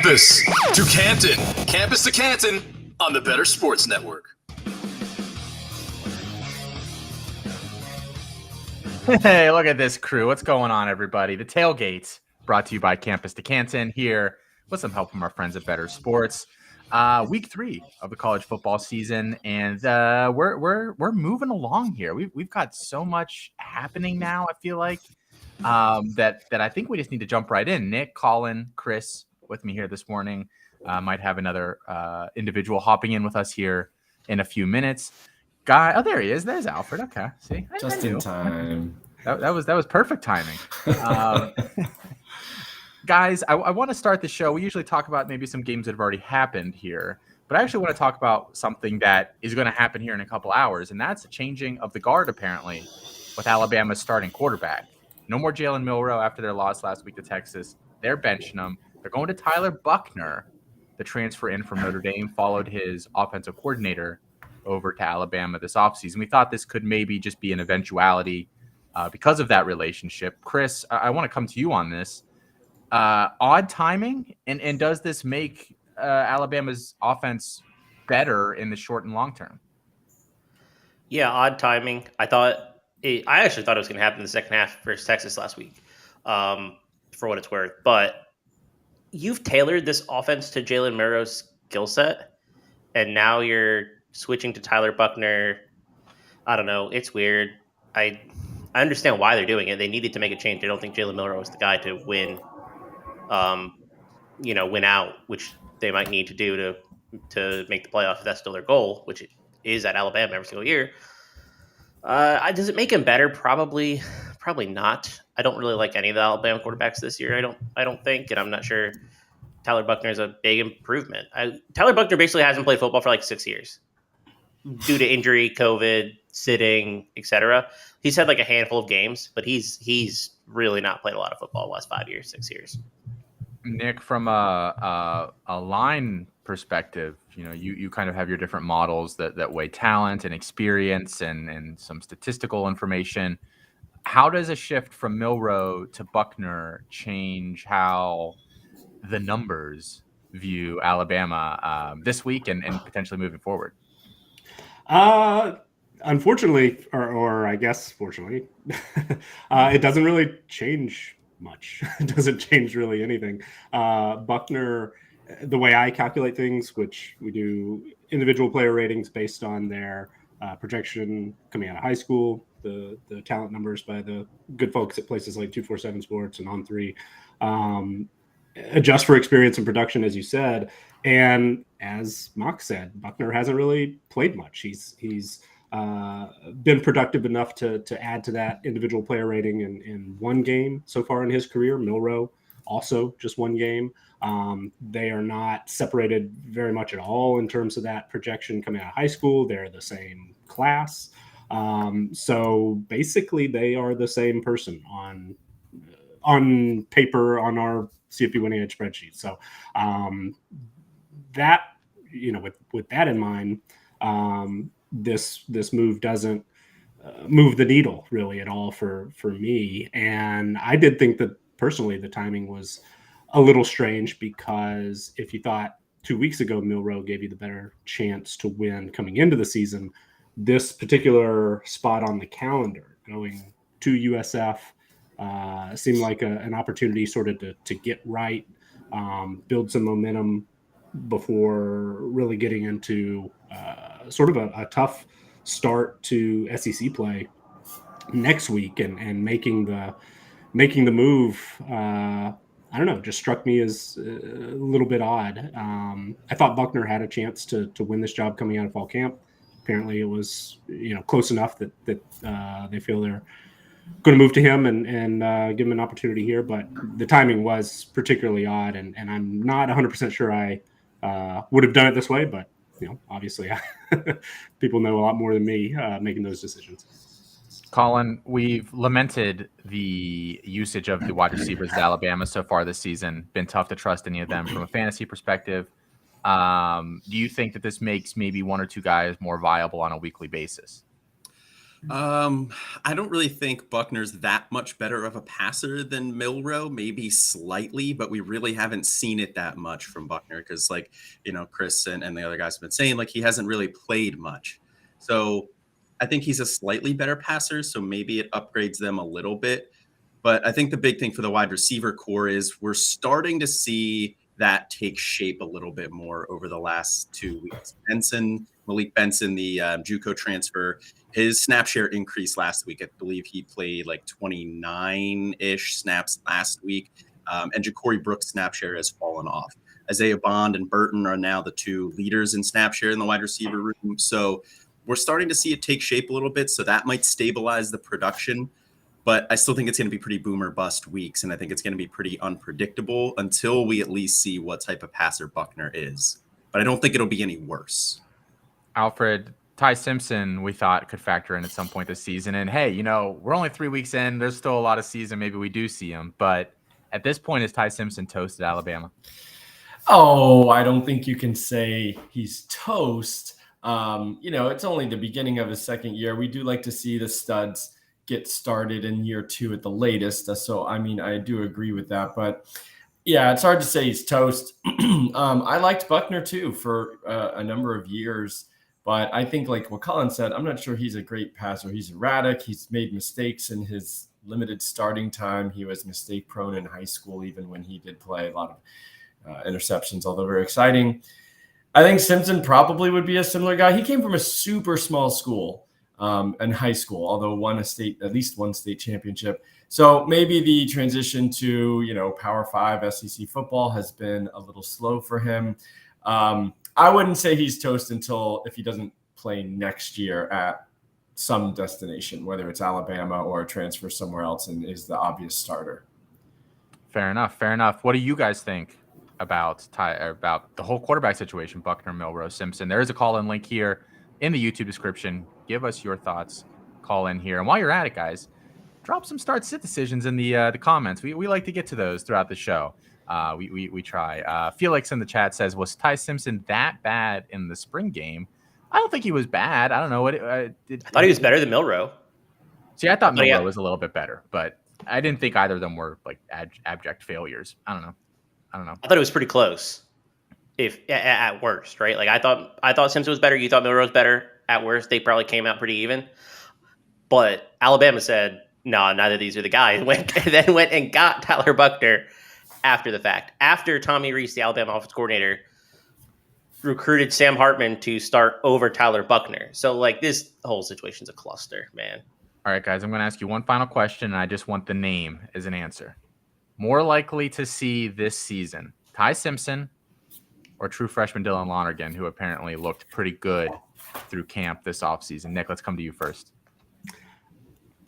Campus2Canton. Campus2Canton on the Better Sports Network. Hey, look at this crew. What's going on, everybody? The Tailgate, brought to you by Campus2Canton, here with some help from our friends at Better Sports. Week 3 of the college football season, and we're moving along here. We've got so much happening now. I feel like that I think we just need to jump right in. Nick, Colin, Chris, with me here this morning. Might have another individual hopping in with us here in a few minutes. Guy, there he is. There's Alfred. Okay, see, just in time. That was perfect timing. Guys, I want to start the show. We usually talk about maybe some games that have already happened here, but I actually want to talk about something that is going to happen here in a couple hours, and that's the changing of the guard, apparently, with Alabama's starting quarterback. No more Jalen Milroe after their loss last week to Texas. They're benching him. They're going to Tyler Buchner, the transfer in from Notre Dame, followed his offensive coordinator over to Alabama this offseason. We thought this could maybe just be an eventuality because of that relationship. Chris, I want to come to you on this. Odd timing, and does this make Alabama's offense better in the short and long term? Yeah, odd timing. I actually thought it was going to happen in the second half versus Texas last week, for what it's worth. But you've tailored this offense to Jalen Milroe's skill set, and now you're switching to Tyler Buchner. I don't know. It's weird. I understand why they're doing it. They needed to make a change. I don't think Jalen Milroe was the guy to win out, which they might need to do to make the playoff if that's still their goal, which it is at Alabama every single year. Does it make him better? Probably not. I don't really like any of the Alabama quarterbacks this year. I don't think, and I'm not sure Tyler Buchner is a big improvement. Tyler Buchner basically hasn't played football for like 6 years due to injury, COVID, sitting, etc. He's had like a handful of games, but he's really not played a lot of football the last 5 years, 6 years. Nick, from a line perspective, you kind of have your different models that weigh talent and experience and some statistical information. How does a shift from Milroe to Buchner change how the numbers view Alabama this week and potentially moving forward? Unfortunately, or I guess fortunately, it doesn't really change much. It doesn't change really anything. Buchner, the way I calculate things, which we do individual player ratings based on their projection coming out of high school, the talent numbers by the good folks at places like 247 Sports and On3, adjust for experience and production, as you said. And as Mox said, Buchner hasn't really played much. He's been productive enough to add to that individual player rating in one game so far in his career. Milroe also just one game. They are not separated very much at all in terms of that projection coming out of high school. They're the same class. So basically they are the same person on paper on our CFP winning edge spreadsheet. So that, with that in mind, this move doesn't move the needle really at all for me. And I did think that personally the timing was a little strange, because if you thought 2 weeks ago Milroe gave you the better chance to win coming into the season, this particular spot on the calendar going to USF seemed like an opportunity sort of to get right, build some momentum before really getting into sort of a tough start to SEC play next week, and making the move. I don't know, just struck me as a little bit odd. I thought Buchner had a chance to win this job coming out of fall camp. Apparently it was close enough that they feel they're going to move to him and give him an opportunity here. But the timing was particularly odd, and I'm not 100% sure I would have done it this way. But obviously people know a lot more than me making those decisions. Colin, we've lamented the usage of the wide receivers at Alabama so far this season. Been tough to trust any of them from a fantasy perspective. Do you think that this makes maybe one or two guys more viable on a weekly basis? I don't really think Buckner's that much better of a passer than Milroe, maybe slightly, but we really haven't seen it that much from Buckner because, like, Chris and the other guys have been saying, like, he hasn't really played much. So I think he's a slightly better passer, so maybe it upgrades them a little bit. But I think the big thing for the wide receiver core is we're starting to see that take shape a little bit more over the last 2 weeks. Malik Benson, the JUCO transfer, his snap share increased last week. I believe he played like 29-ish snaps last week. And Ja'Cory Brooks' snap share has fallen off. Isaiah Bond and Burton are now the two leaders in snap share in the wide receiver room. So we're starting to see it take shape a little bit. So that might stabilize the production. But I still think it's going to be pretty boom or bust weeks. And I think it's going to be pretty unpredictable until we at least see what type of passer Buckner is. But I don't think it'll be any worse. Alfred, Ty Simpson, we thought could factor in at some point this season. And hey, we're only 3 weeks in. There's still a lot of season. Maybe we do see him. But at this point, is Ty Simpson toast at Alabama? Oh, I don't think you can say he's toast. It's only the beginning of his second year. We do like to see the studs get started in year 2 at the latest. So, I do agree with that. But, yeah, it's hard to say he's toast. I liked Buckner, too, for a number of years. But I think, like what Colin said, I'm not sure he's a great passer. He's erratic. He's made mistakes in his limited starting time. He was mistake-prone in high school, even when he did play a lot of interceptions, although very exciting. I think Simpson probably would be a similar guy. He came from a super small school in high school, although won at least one state championship. So maybe the transition to, Power 5 SEC football has been a little slow for him. I wouldn't say he's toast if he doesn't play next year at some destination, whether it's Alabama or a transfer somewhere else and is the obvious starter. Fair enough. What do you guys think about the whole quarterback situation, Buckner, Milroe, Simpson? There is a call-in link here in the YouTube description. Give us your thoughts. Call in here. And while you're at it, guys, drop some start-sit decisions in the comments. We like to get to those throughout the show. We try. Felix in the chat says, was Ty Simpson that bad in the spring game? I don't think he was bad. I don't know what I thought he was better than Milroe. See, I thought Milroe was a little bit better, but I didn't think either of them were like abject failures. I don't know. I thought it was pretty close, if at worst, right? Like I thought Simpson was better. You thought Milroe was better. At worst, they probably came out pretty even. But Alabama said, no, neither of these are the guys. Then went and got Tyler Buckner after the fact. After Tommy Rees, the Alabama offensive coordinator, recruited Sam Hartman to start over Tyler Buckner. So, like, this whole situation's a cluster, man. All right, guys, I'm going to ask you one final question, and I just want the name as an answer. More likely to see this season, Ty Simpson or true freshman Dylan Lonergan, who apparently looked pretty good through camp this offseason? Nick, let's come to you first.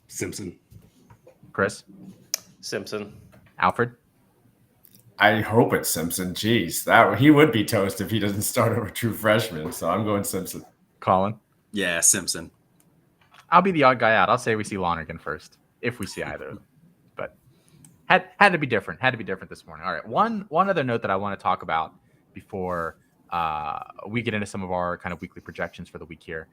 Simpson. Chris? Simpson. Alfred? I hope it's Simpson. Jeez, he would be toast if he doesn't start over true freshman. So I'm going Simpson. Colin? Yeah, Simpson. I'll be the odd guy out. I'll say we see Lonergan first, if we see either of them. But had to be different. Had to be different this morning. All right. One other note that I want to talk about before we get into some of our kind of weekly projections for the week here.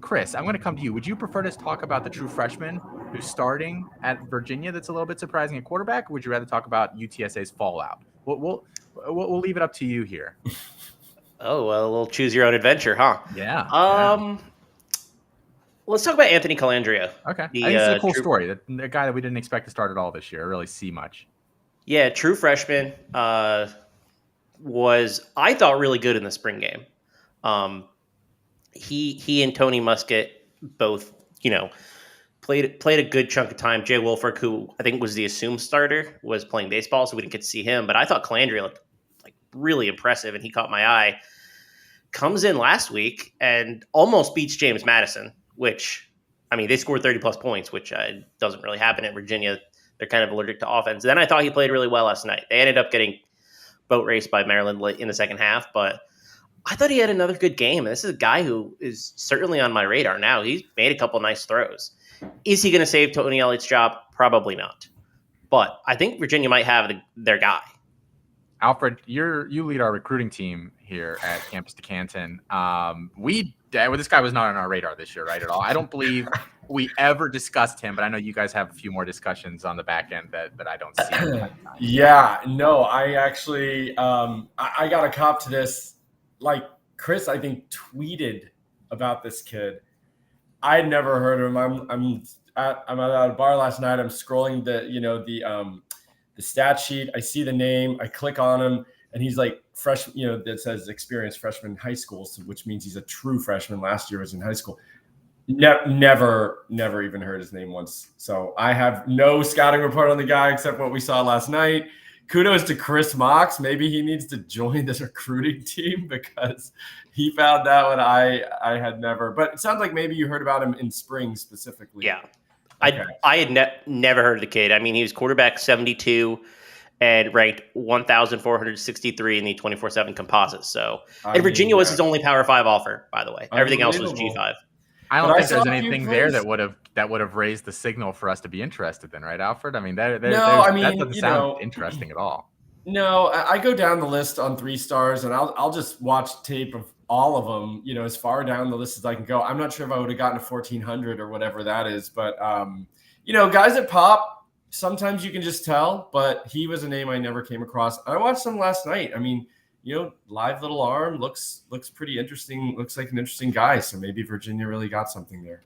Chris, I'm going to come to you. Would you prefer to talk about the true freshman who's starting at Virginia that's a little bit surprising at quarterback, or would you rather talk about UTSA's fallout? We'll leave it up to you here. Oh, well, we'll choose your own adventure, huh? Yeah. Let's talk about Anthony Calandria. Okay. I think it's a cool story. The guy that we didn't expect to start at all this year, or really see much. Yeah, true freshman was, I thought, really good in the spring game. He and Tony Muskett both, played a good chunk of time. Jay Wolford, who I think was the assumed starter, was playing baseball, so we didn't get to see him. But I thought Calandria looked like really impressive, and he caught my eye. Comes in last week and almost beats James Madison, which, they scored 30-plus points, which doesn't really happen at Virginia. They're kind of allergic to offense. Then I thought he played really well last night. They ended up getting boat raced by Maryland late in the second half, but I thought he had another good game. And this is a guy who is certainly on my radar now. He's made a couple nice throws. Is he going to save Tony Elliott's job? Probably not. But I think Virginia might have their guy. Alfred, you lead our recruiting team here at Campus2Canton. This guy was not on our radar this year, right, at all. I don't believe we ever discussed him, but I know you guys have a few more discussions on the back end that I don't see. Yeah, no, I actually I got a cop to this. Like Chris, I think tweeted about this kid. I had never heard of him. I'm at a bar last night. I'm scrolling the stat sheet. I see the name. I click on him, and he's like freshman. That says experienced freshman in high school, which means he's a true freshman. Last year was in high school. Never even heard his name once. So I have no scouting report on the guy except what we saw last night. Kudos to Chris Mox. Maybe he needs to join this recruiting team because he found that one I had never. But it sounds like maybe you heard about him in spring specifically. Yeah. Okay. I had never heard of the kid. I mean, he was quarterback 72 and ranked 1,463 in the 24/7 composite. So, and Virginia was his only Power 5 offer, by the way. Everything else was G5. I don't think there's anything there that would have raised the signal for us to be interested in, right, Alfred? I mean, that doesn't sound interesting at all. No, I go down the list on 3 stars, and I'll just watch tape of all of them. As far down the list as I can go. I'm not sure if I would have gotten to 1,400 or whatever that is, but guys that pop, sometimes you can just tell. But he was a name I never came across. I watched him last night. I mean, live little arm looks pretty interesting. Looks like an interesting guy. So maybe Virginia really got something there.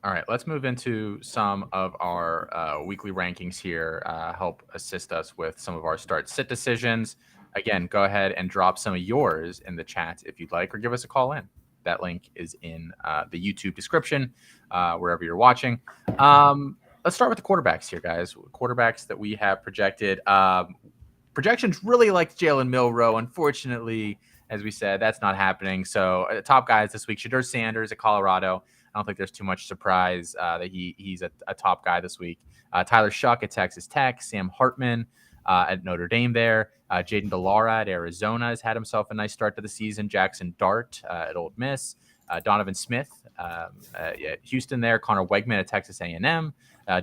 All right, let's move into some of our weekly rankings here. Help assist us with some of our start-sit decisions. Again, go ahead and drop some of yours in the chat if you'd like, or give us a call in. That link is in the YouTube description, wherever you're watching. Let's start with the quarterbacks here, guys. Quarterbacks that we have projected. Projections really like Jalen Milroe. Unfortunately, as we said, that's not happening. So top guys this week, Shedeur Sanders at Colorado. I don't think there's too much surprise that he's a top guy this week. Tyler Shuck at Texas Tech. Sam Hartman at Notre Dame there. Jaden DeLaura at Arizona has had himself a nice start to the season. Jackson Dart at Ole Miss. Donovan Smith at Houston there. Connor Wegman at Texas A&M.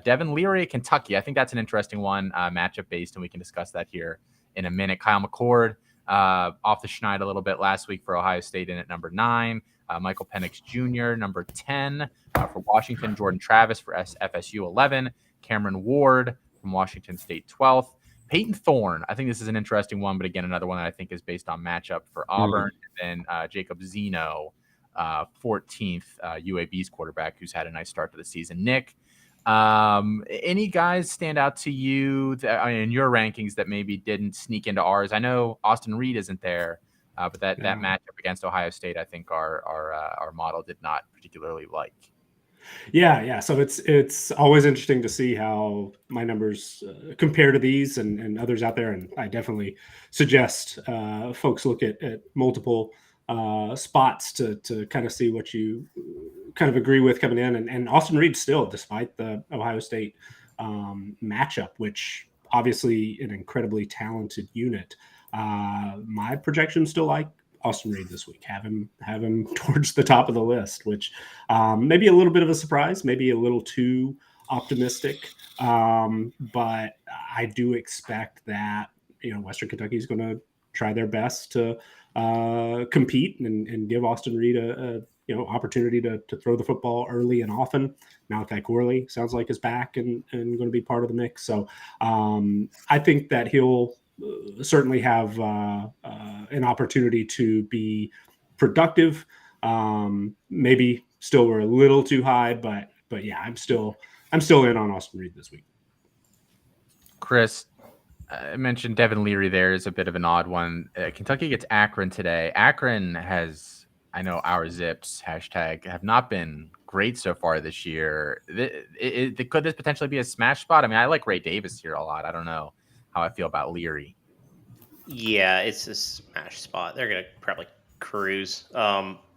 Devin Leary at Kentucky. I think that's an interesting one, matchup based, and we can discuss that here in a minute. Kyle McCord off the schneid a little bit last week for Ohio State in at number 9. Michael Penix Jr., number 10 for Washington. Jordan Travis for FSU, 11. Cameron Ward from Washington State, 12th. Peyton Thorne, I think this is an interesting one, but again, another one that I think is based on matchup for Auburn. And then Jacob Zeno, 14th, UAB's quarterback, who's had a nice start to the season. Nick, any guys stand out to you in your rankings that maybe didn't sneak into ours? I know Austin Reed isn't there, but that matchup against Ohio State, I think our model did not particularly like. Yeah. So it's always interesting to see how my numbers compare to these and others out there. And I definitely suggest folks look at multiple spots to kind of see what you kind of agree with coming in. And Austin Reed still, despite the Ohio State matchup, which obviously an incredibly talented unit, my projections still like Austin Reed this week. Have him towards the top of the list, which maybe a little bit of a surprise, maybe a little too optimistic. But I do expect that Western Kentucky is going to try their best to compete and give Austin Reed a opportunity to throw the football early and often. Malachi Corley sounds like is back and going to be part of the mix. So I think that he'll certainly have an opportunity to be productive. Maybe still we're a little too high, but yeah, I'm still in on Austin Reed this week. Chris, I mentioned Devin Leary there is a bit of an odd one. Kentucky gets Akron today. Akron has, I know our Zips hashtag have not been great so far this year. Could this potentially be a smash spot? I mean, I like Ray Davis here a lot. I don't know how I feel about Leary. Yeah, it's a smash spot. They're going to probably cruise.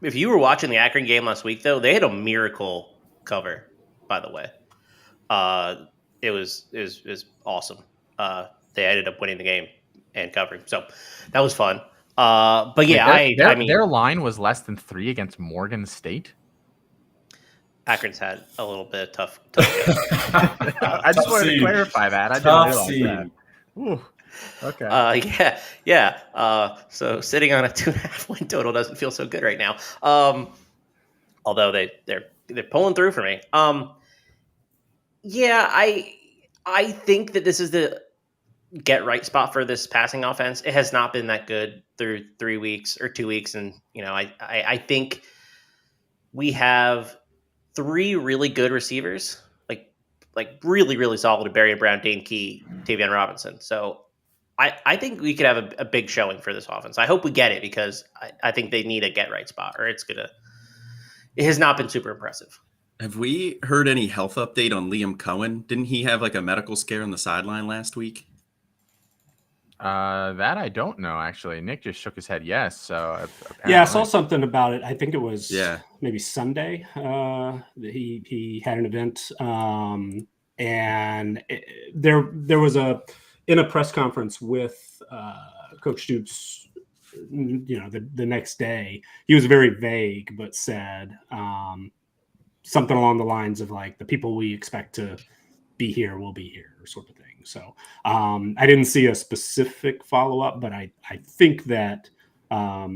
If you were watching the Akron game last week, though, they had a miracle cover, by the way. It was awesome. They ended up winning the game and covering. So that was fun. But yeah, I mean, their line was less than 3 against Morgan State. Akron's had a little bit of tough I just wanted to clarify that. I didn't realize that. Ooh. Okay. Yeah. So sitting on a 2.5 win total doesn't feel so good right now. Although they're pulling through for me. Yeah, I think that this is the get right spot for this passing offense. It has not been that good through 3 weeks or 2 weeks, and I think we have 3 really good receivers, like really really solid: Barry Brown, Dane Key, Tavion Robinson. So I think we could have a big showing for this offense. I hope we get it because I think they need a get right spot, or it has not been super impressive. Have we heard any health update on Liam Cohen? Didn't he have like a medical scare on the sideline last week? That I don't know, actually. Nick just shook his head yes. So apparently. Yeah, I saw something about it. I think it was maybe Sunday. He had an event, and there was in a press conference with Coach Stoops. The next day, he was very vague, but said something along the lines of like, the people we expect to be here will be here, sort of thing. So I didn't see a specific follow-up, but I think that not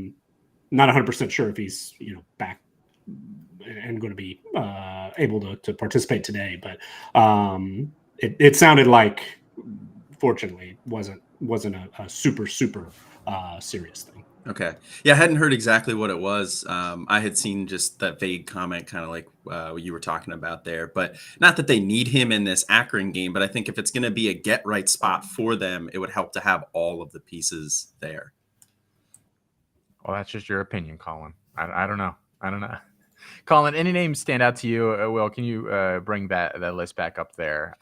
100% sure if he's back and going to be able to participate today. But it sounded like, fortunately, wasn't a super serious thing. Okay. Yeah, I hadn't heard exactly what it was. I had seen just that vague comment, kind of like what you were talking about there. But not that they need him in this Akron game, but I think if it's going to be a get-right spot for them, it would help to have all of the pieces there. Well, that's just your opinion, Colin. I don't know. Colin, any names stand out to you? Will, can you bring that list back up there?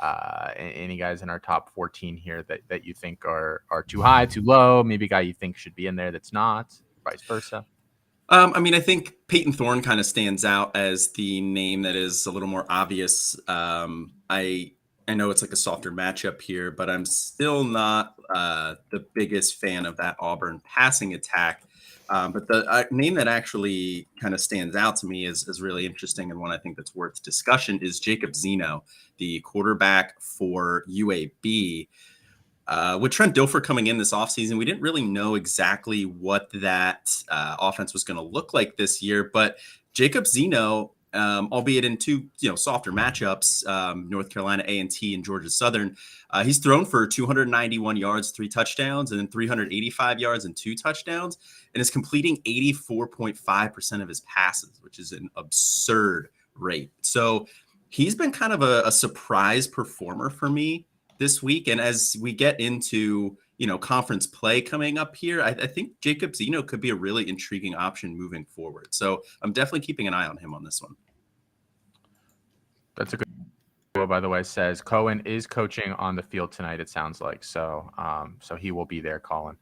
Any guys in our top 14 here that you think are too high, too low? Maybe a guy you think should be in there that's not, vice versa? I think Peyton Thorne kind of stands out as the name that is a little more obvious. I know it's like a softer matchup here, but I'm still not the biggest fan of that Auburn passing attack. But the name that actually kind of stands out to me is really interesting, and one I think that's worth discussion is Jacob Zeno, the quarterback for UAB. With Trent Dilfer coming in this offseason, we didn't really know exactly what that offense was going to look like this year. But Jacob Zeno, albeit in 2 softer matchups, North Carolina A&T and Georgia Southern, he's thrown for 291 yards, 3 touchdowns, and then 385 yards and 2 touchdowns, and is completing 84.5% of his passes, which is an absurd rate. So he's been kind of a surprise performer for me this week. And as we get into conference play coming up here, I think Jacob Zeno could be a really intriguing option moving forward. So I'm definitely keeping an eye on him on this one. That's a good. By the way, says Cohen is coaching on the field tonight. It sounds like so. So he will be there, Colin.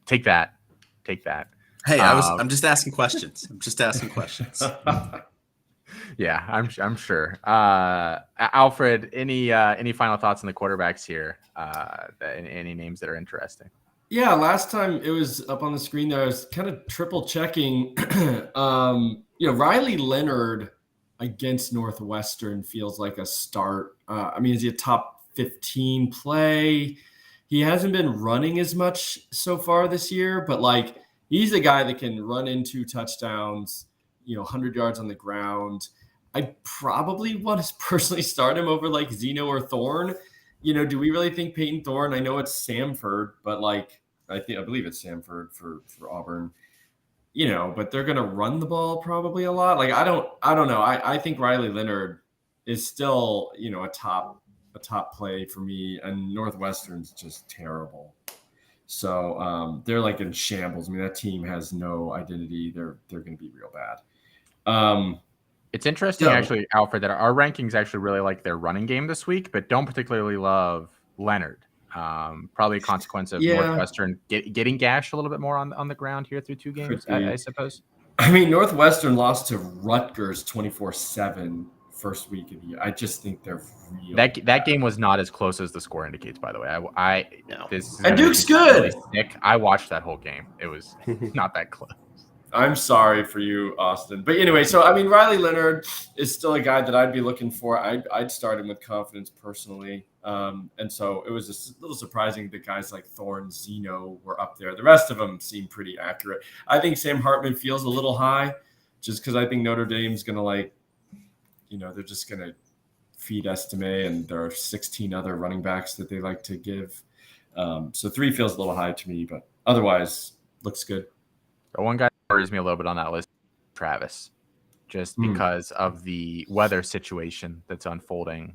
Take that. Hey, I'm just asking questions. Yeah, I'm sure. Alfred, any final thoughts on the quarterbacks here? Any names that are interesting? Yeah, last time it was up on the screen there, I was kind of triple checking. Riley Leonard against Northwestern feels like a start. Is he a top 15 play? He hasn't been running as much so far this year, but he's a guy that can run in 2 touchdowns, 100 yards on the ground. I'd probably want to personally start him over Zeno or Thorne. Do we really think Peyton Thorne? I know it's Samford, but I believe it's Samford for Auburn. But they're going to run the ball probably a lot. I don't know. I think Riley Leonard is still, a top play for me, and Northwestern's just terrible. So they're in shambles. That team has no identity. They're going to be real bad. It's interesting, actually, Alfred, that our rankings actually really like their running game this week, but don't particularly love Leonard. Probably a consequence of Northwestern getting gashed a little bit more on the ground here through 2 games, I suppose. Northwestern lost to Rutgers 24-7 first week of the year. I just think they're real. That game was not as close as the score indicates, by the way. And Duke's good. Really sick. I watched that whole game. It was not that close. I'm sorry for you, Austin. But anyway, so I mean, Riley Leonard is still a guy that I'd be looking for. I'd start him with confidence personally. And so it was just a little surprising that guys like Thorne, Zeno were up there. The rest of them seem pretty accurate. I think Sam Hartman feels a little high just because I think Notre Dame's going to they're just going to feed Estime, and there are 16 other running backs that they like to give. So 3 feels a little high to me, but otherwise looks good. The one guy that worries me a little bit on that list, Travis, just because of the weather situation that's unfolding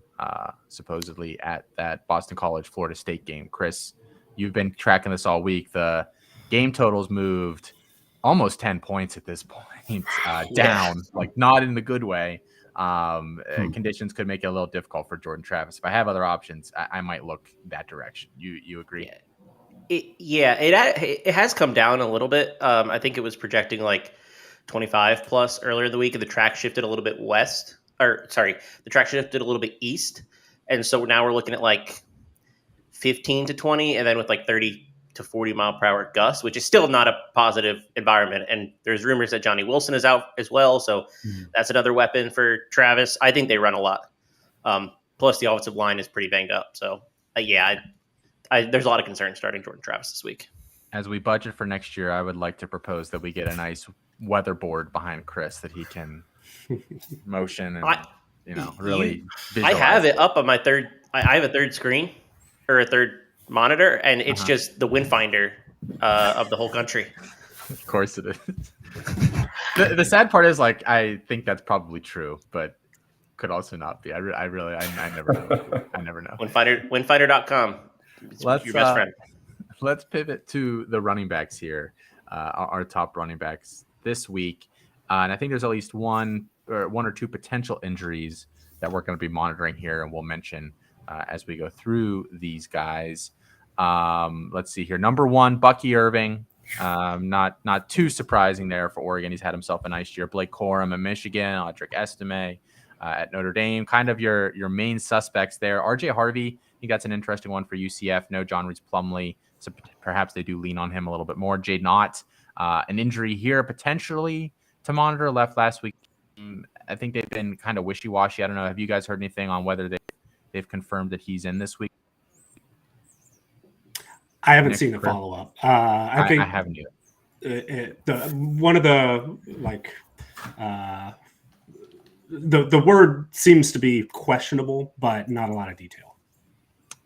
supposedly at that Boston College Florida State game. Chris, you've been tracking this all week. The game totals moved almost 10 points at this point, down, like not in the good way. Conditions could make it a little difficult for Jordan Travis. If I have other options, I might look that direction. You agree? It has come down a little bit. I think it was projecting like 25 plus earlier in the week, and the track shifted a little bit the track shifted a little bit east. And so now we're looking at like 15 to 20, and then with like 30 to 40 mile per hour gusts, which is still not a positive environment. And there's rumors that Johnny Wilson is out as well. So that's another weapon for Travis. I think they run a lot. Plus the offensive line is pretty banged up. So there's a lot of concern starting Jordan Travis this week. As we budget for next year, I would like to propose that we get a nice weather board behind Chris that he can motion and really visualize. I have it up on my third. I have a third screen or a third monitor, and it's just the wind finder of the whole country. Of course it is. The sad part is, like, I think that's probably true, but could also not be. I never know. I never know. Windfinder.com. It's your best friend. Let's pivot to the running backs here, our top running backs this week. And I think there's at least one or two potential injuries that we're going to be monitoring here, and we'll mention as we go through these guys. Let's see here. Number 1, Bucky Irving. Not too surprising there for Oregon. He's had himself a nice year. Blake Corum at Michigan, Audric Estime at Notre Dame. Kind of your main suspects there. RJ Harvey, I think that's an interesting one for UCF. No John Reese Plumlee, so perhaps they do lean on him a little bit more. Jade Knott, an injury here potentially to monitor. Left last week. I think they've been kind of wishy-washy. I don't know. Have you guys heard anything on whether they've confirmed that he's in this week? I haven't seen a follow-up. I think I haven't either. The word seems to be questionable, but not a lot of detail.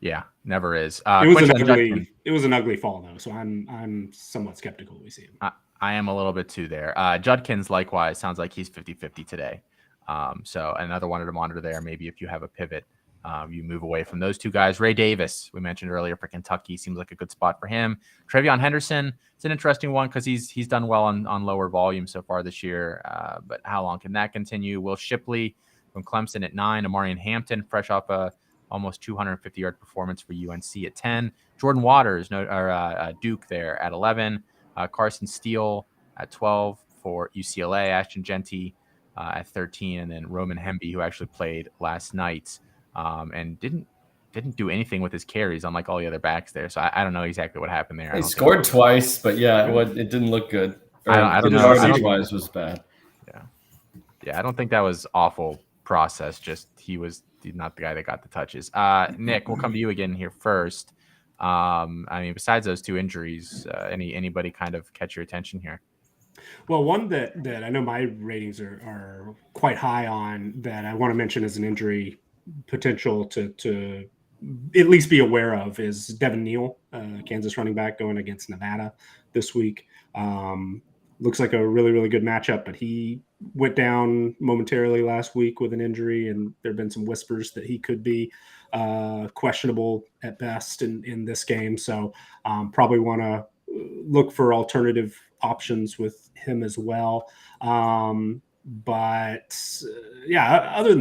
Yeah, never is. It was an ugly fall though, so I'm somewhat skeptical we see him. I am a little bit too there. Judkins likewise sounds like he's 50-50 today. So another one to monitor there. Maybe if you have a pivot, you move away from those two guys. Ray Davis, we mentioned earlier for Kentucky, seems like a good spot for him. Trevion Henderson, it's an interesting one because he's done well on lower volume so far this year. But how long can that continue? Will Shipley from Clemson at 9, Amarian Hampton, fresh off a almost 250-yard performance for UNC at 10. Jordan Waters, Duke there at 11. Carson Steele at 12 for UCLA. Ashton Genty at 13, and then Roman Hemby, who actually played last night and didn't do anything with his carries, unlike all the other backs there. So I don't know exactly what happened there. He scored twice, but it didn't look good. I don't know. RB-wise was bad. Yeah, I don't think that was awful process. Just he's not the guy that got the touches. Nick, we'll come to you again here first. Besides those two injuries, anybody kind of catch your attention here? Well, one that I know my ratings are quite high on that I want to mention as an injury potential to at least be aware of is Devin Neal, Kansas running back going against Nevada this week. Looks like a really, really good matchup, but he went down momentarily last week with an injury, and there have been some whispers that he could be questionable at best in this game. So probably want to look for alternative options with him as well. Other than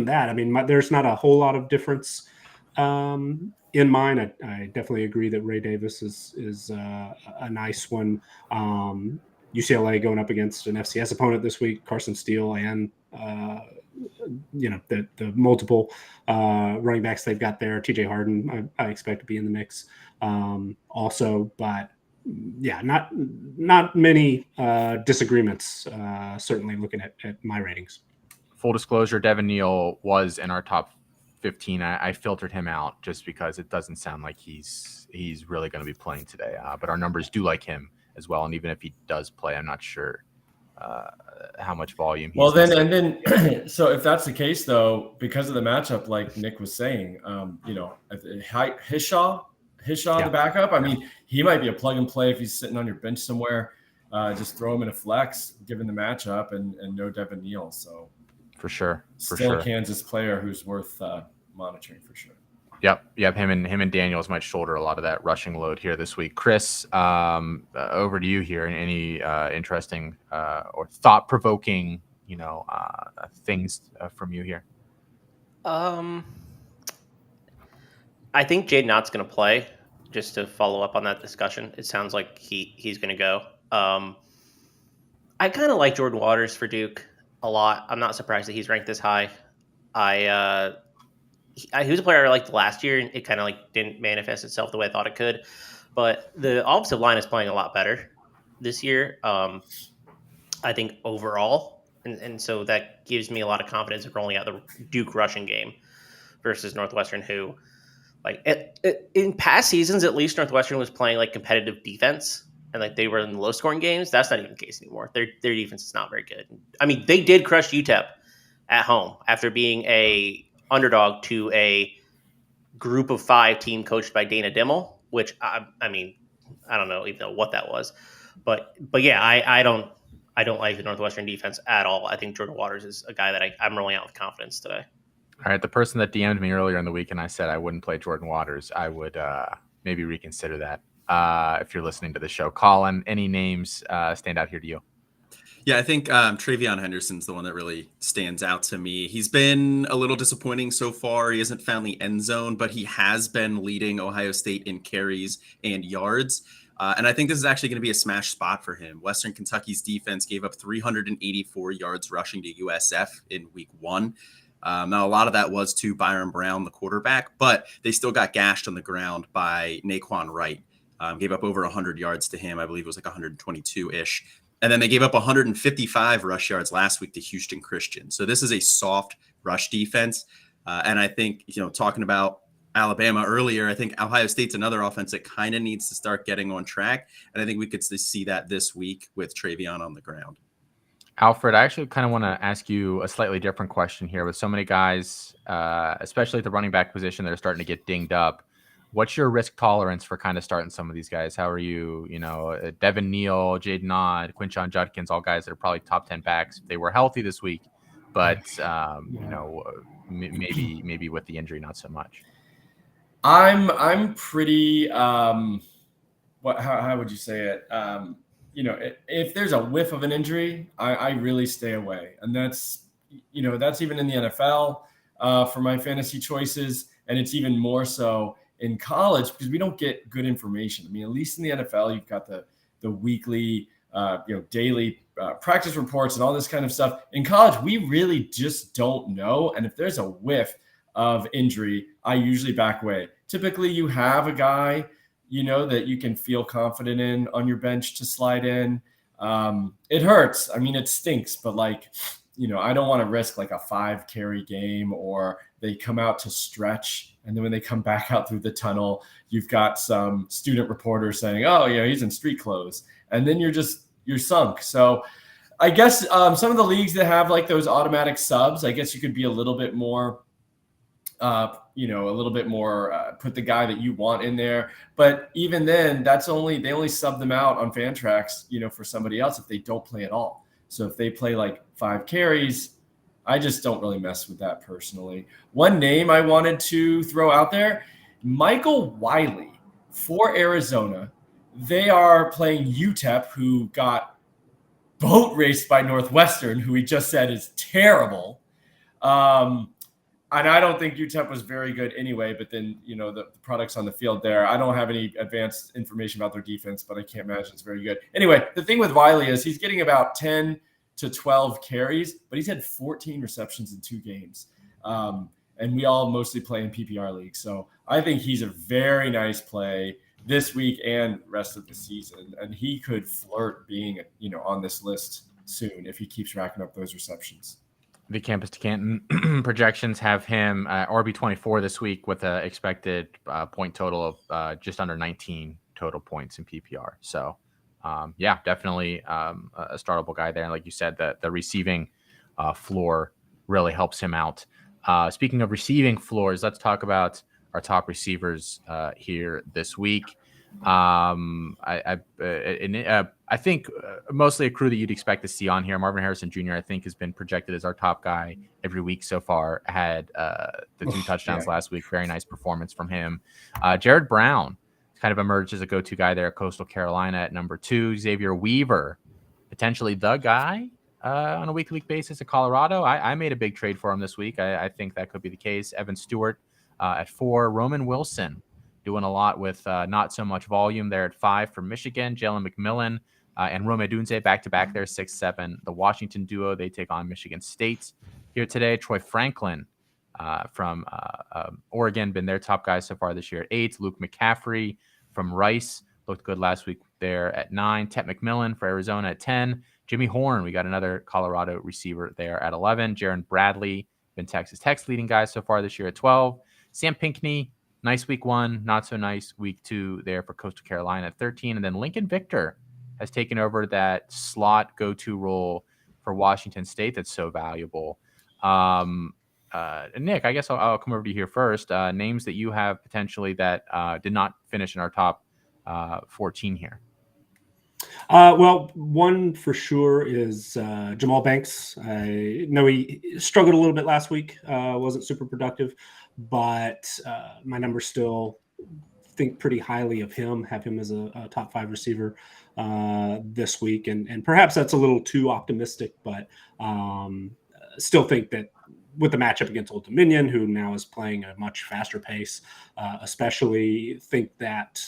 that, there's not a whole lot of difference in mine. I definitely agree that Ray Davis is a nice one. UCLA going up against an FCS opponent this week, Carson Steele, and the multiple running backs they've got there. TJ Harden, I expect to be in the mix also, but yeah, not many disagreements. Certainly looking at my ratings. Full disclosure, Devin Neal was in our top 15. I filtered him out just because it doesn't sound like he's really going to be playing today. But our numbers do like him as well. And even if he does play, I'm not sure how much volume. So if that's the case, though, because of the matchup, like Nick was saying, Hishaw, the backup. I mean, he might be a plug and play if he's sitting on your bench somewhere. Just throw him in a flex, given the matchup, and no Devin Neal. So for sure, still a Kansas player who's worth monitoring for sure. Yep. Him and Daniels might shoulder a lot of that rushing load here this week. Chris, over to you here. Any interesting or thought-provoking, things from you here? I think Jaden Knott's going to play. Just to follow up on that discussion, it sounds like he's going to go. I kind of like Jordan Waters for Duke a lot. I'm not surprised that he's ranked this high. He was a player I liked last year, and it kind of didn't manifest itself the way I thought it could. But the offensive line is playing a lot better this year, I think, overall. And so that gives me a lot of confidence in rolling out the Duke rushing game versus Northwestern, who, in past seasons, at least Northwestern was playing competitive defense, and they were in low-scoring games. That's not even the case anymore. Their defense is not very good. I mean, they did crush UTEP at home after being a underdog to a group of 5 team coached by Dana Dimmel, which I don't even know what that was, but yeah, I don't like the Northwestern defense at all. I think Jordan Waters is a guy that I'm rolling out with confidence today. All right, the person that DM'd me earlier in the week and I said I wouldn't play Jordan Waters, I would maybe reconsider that. If you're listening to the show, Colin, any names stand out here to you? Yeah, I think Travion Henderson's the one that really stands out to me. He's been a little disappointing so far. He hasn't found the end zone, but he has been leading Ohio State in carries and yards. And I think this is actually going to be a smash spot for him. Western Kentucky's defense gave up 384 yards rushing to USF in week 1. Now, a lot of that was to Byron Brown, the quarterback, but they still got gashed on the ground by Naquan Wright. Gave up over 100 yards to him. I believe it was 122-ish. And then they gave up 155 rush yards last week to Houston Christian. So this is a soft rush defense. And I think, talking about Alabama earlier, I think Ohio State's another offense that kind of needs to start getting on track. And I think we could see that this week with Travion on the ground. Alfred, I actually kind of want to ask you a slightly different question here. With so many guys, especially at the running back position, that are starting to get dinged up, what's your risk tolerance for kind of starting some of these guys? How are you, Devin Neal, Jaden Nod, Quinshon Judkins, all guys that are probably top 10 backs if they were healthy this week, but, maybe with the injury, not so much. I'm pretty, how would you say it? If there's a whiff of an injury, I really stay away. And that's even in the NFL for my fantasy choices. And it's even more so in college because we don't get good information. I mean, at least in the NFL, you've got the weekly, daily practice reports and all this kind of stuff. In college, we really just don't know. And if there's a whiff of injury, I usually back away. Typically, you have a guy, that you can feel confident in on your bench to slide in. It hurts. I mean, it stinks, but I don't want to risk a 5-carry game, or they come out to stretch. And then when they come back out through the tunnel, you've got some student reporter saying, oh, he's in street clothes. And then you're sunk. So I guess some of the leagues that have those automatic subs, I guess you could be a little bit more, put the guy that you want in there. But even then, they only sub them out on Fantrax, for somebody else if they don't play at all. So if they play 5 carries, I just don't really mess with that personally. One name I wanted to throw out there, Michael Wiley for Arizona. They are playing UTEP, who got boat raced by Northwestern, who we just said is terrible. And I don't think UTEP was very good anyway, but then, the products on the field there, I don't have any advanced information about their defense, but I can't imagine it's very good. Anyway, the thing with Wiley is he's getting about 10 to 12 carries, but he's had 14 receptions in 2 games. And we all mostly play in PPR leagues. So I think he's a very nice play this week and rest of the season. And he could flirt being, on this list soon if he keeps racking up those receptions. The Campus2Canton projections have him RB24 this week with an expected point total of just under 19 total points in PPR. So, definitely a startable guy there. And like you said, the receiving floor really helps him out. Speaking of receiving floors, let's talk about our top receivers here this week. I think mostly a crew that you'd expect to see on here. Marvin Harrison Jr. I think has been projected as our top guy every week so far. Had the 2 touchdowns last week. Very nice performance from him. Jared Brown kind of emerged as a go-to guy there at Coastal Carolina at number 2. Xavier Weaver, potentially the guy on a week-to-week basis at Colorado. I made a big trade for him this week. I think that could be the case. Evan Stewart at 4. Roman Wilson doing a lot with not so much volume there at 5 for Michigan. Jalen McMillan and Rome Odunze back-to-back there, 6-7. The Washington duo, they take on Michigan State here today. Troy Franklin from Oregon, been their top guy so far this year at 8. Luke McCaffrey from Rice looked good last week there at 9. Tet McMillan for Arizona at 10. Jimmy Horn, we got another Colorado receiver there at 11. Jaron Bradley, been Texas Tech's leading guy so far this year at 12. Sam Pinckney, nice week 1, not so nice week 2 there for Coastal Carolina at 13. And then Lincoln Victor has taken over that slot go-to role for Washington State that's so valuable. Nick, I guess I'll come over to you here first. Names that you have potentially that did not finish in our top 14 here. Well, one for sure is Jamal Banks. I know he struggled a little bit last week, wasn't super productive, but my numbers still think pretty highly of him, have him as a top 5 receiver this week. And perhaps that's a little too optimistic, but still think that with the matchup against Old Dominion, who now is playing at a much faster pace, especially think that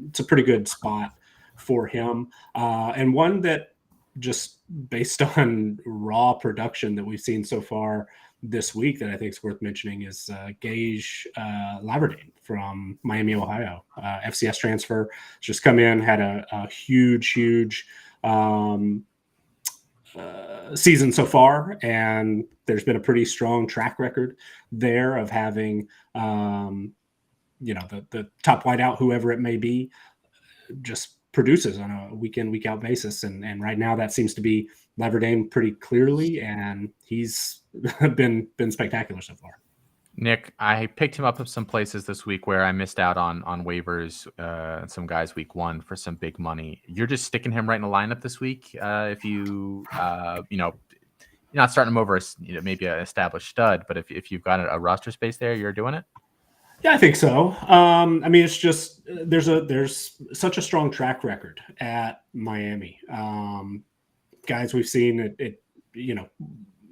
it's a pretty good spot for him. And one that just based on raw production that we've seen so far this week that I think is worth mentioning is Gage Laverdane from Miami, Ohio. FCS transfer, just come in, had a huge season so far, and there's been a pretty strong track record there of having the top wideout, whoever it may be, just produces on a week in, week out basis. And right now that seems to be Laverdane pretty clearly, and he's been spectacular so far. Nick, I picked him up in some places this week where I missed out on waivers, some guys week 1 for some big money. You're just sticking him right in the lineup this week. If you, you're not starting him over, maybe an established stud, but if you've got a roster space there, you're doing it. Yeah, I think so. It's just there's such a strong track record at Miami. Guys we've seen it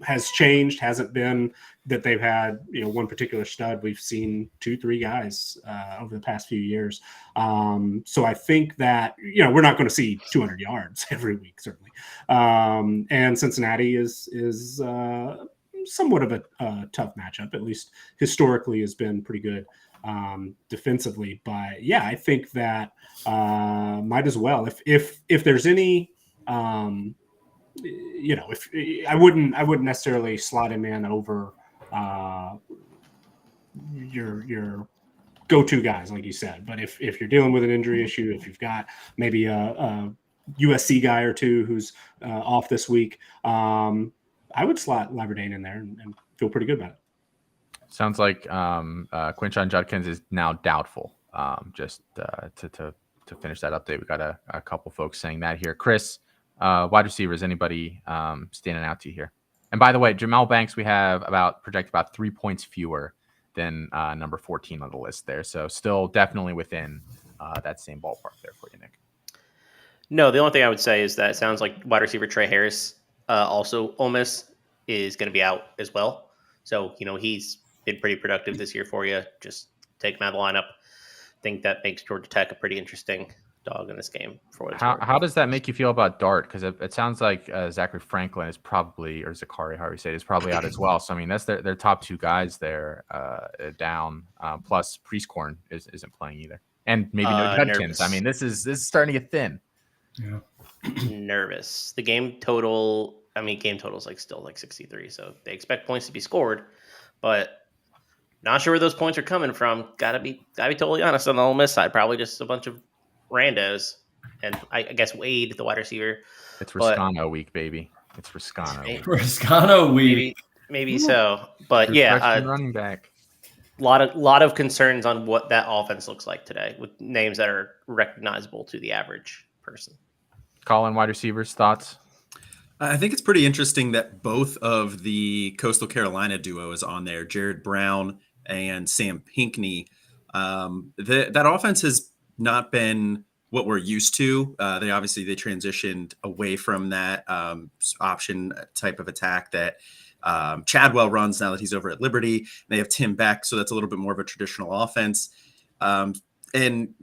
has changed, hasn't been that they've had, one particular stud. We've seen 2-3 guys over the past few years. So I think that, we're not going to see 200 yards every week, certainly. And Cincinnati is somewhat of a tough matchup, at least historically has been pretty good defensively. But yeah, I think that might as well, if there's any, if I wouldn't necessarily slot him in over your go-to guys, like you said. But if you're dealing with an injury issue, if you've got maybe a USC guy or two who's off this week, I would slot Laverdane in there and feel pretty good about it. Sounds like Quinshon Judkins is now doubtful. Just to finish that update, we got a couple folks saying that here. Chris, wide receivers, anybody standing out to you here? And by the way, Jamal Banks, we have projected about 3 points fewer than number 14 on the list there. So still definitely within that same ballpark there for you, Nick. No, the only thing I would say is that it sounds like wide receiver Trey Harris, also Ole Miss, is going to be out as well. So, he's been pretty productive this year for you. Just take him out of the lineup. I think that makes Georgia Tech a pretty interesting dog in this game. How does that make you feel about Dart? Because it sounds like Zachary Franklin is probably, or Zachary, however you say it, is probably out as well. So, that's their top 2 guys there down. Plus, Priestcorn isn't playing either. And maybe no Judkins. Nervous. I mean, this is starting to get thin. Yeah. Nervous. The game total is like still like 63, so they expect points to be scored, but not sure where those points are coming from. Gotta be totally honest on the Ole Miss side. Probably just a bunch of randos, and I guess Wade, the wide receilot. It's Riscano week, baby. It's Riscano week. Riscano week. Maybe so, but True freshman running back. lot of concerns on what that offense looks like today with names that are recognizable to the average person. Colin, wide receivers, thoughts? I think it's pretty interesting that both of the Coastal Carolina duo is on there, Jared Brown and Sam Pinckney. That offense has not been what we're used to. They transitioned away from that option type of attack that Chadwell runs now that he's over at Liberty. They have Tim Beck, so that's a little bit more of a traditional offense. Grayson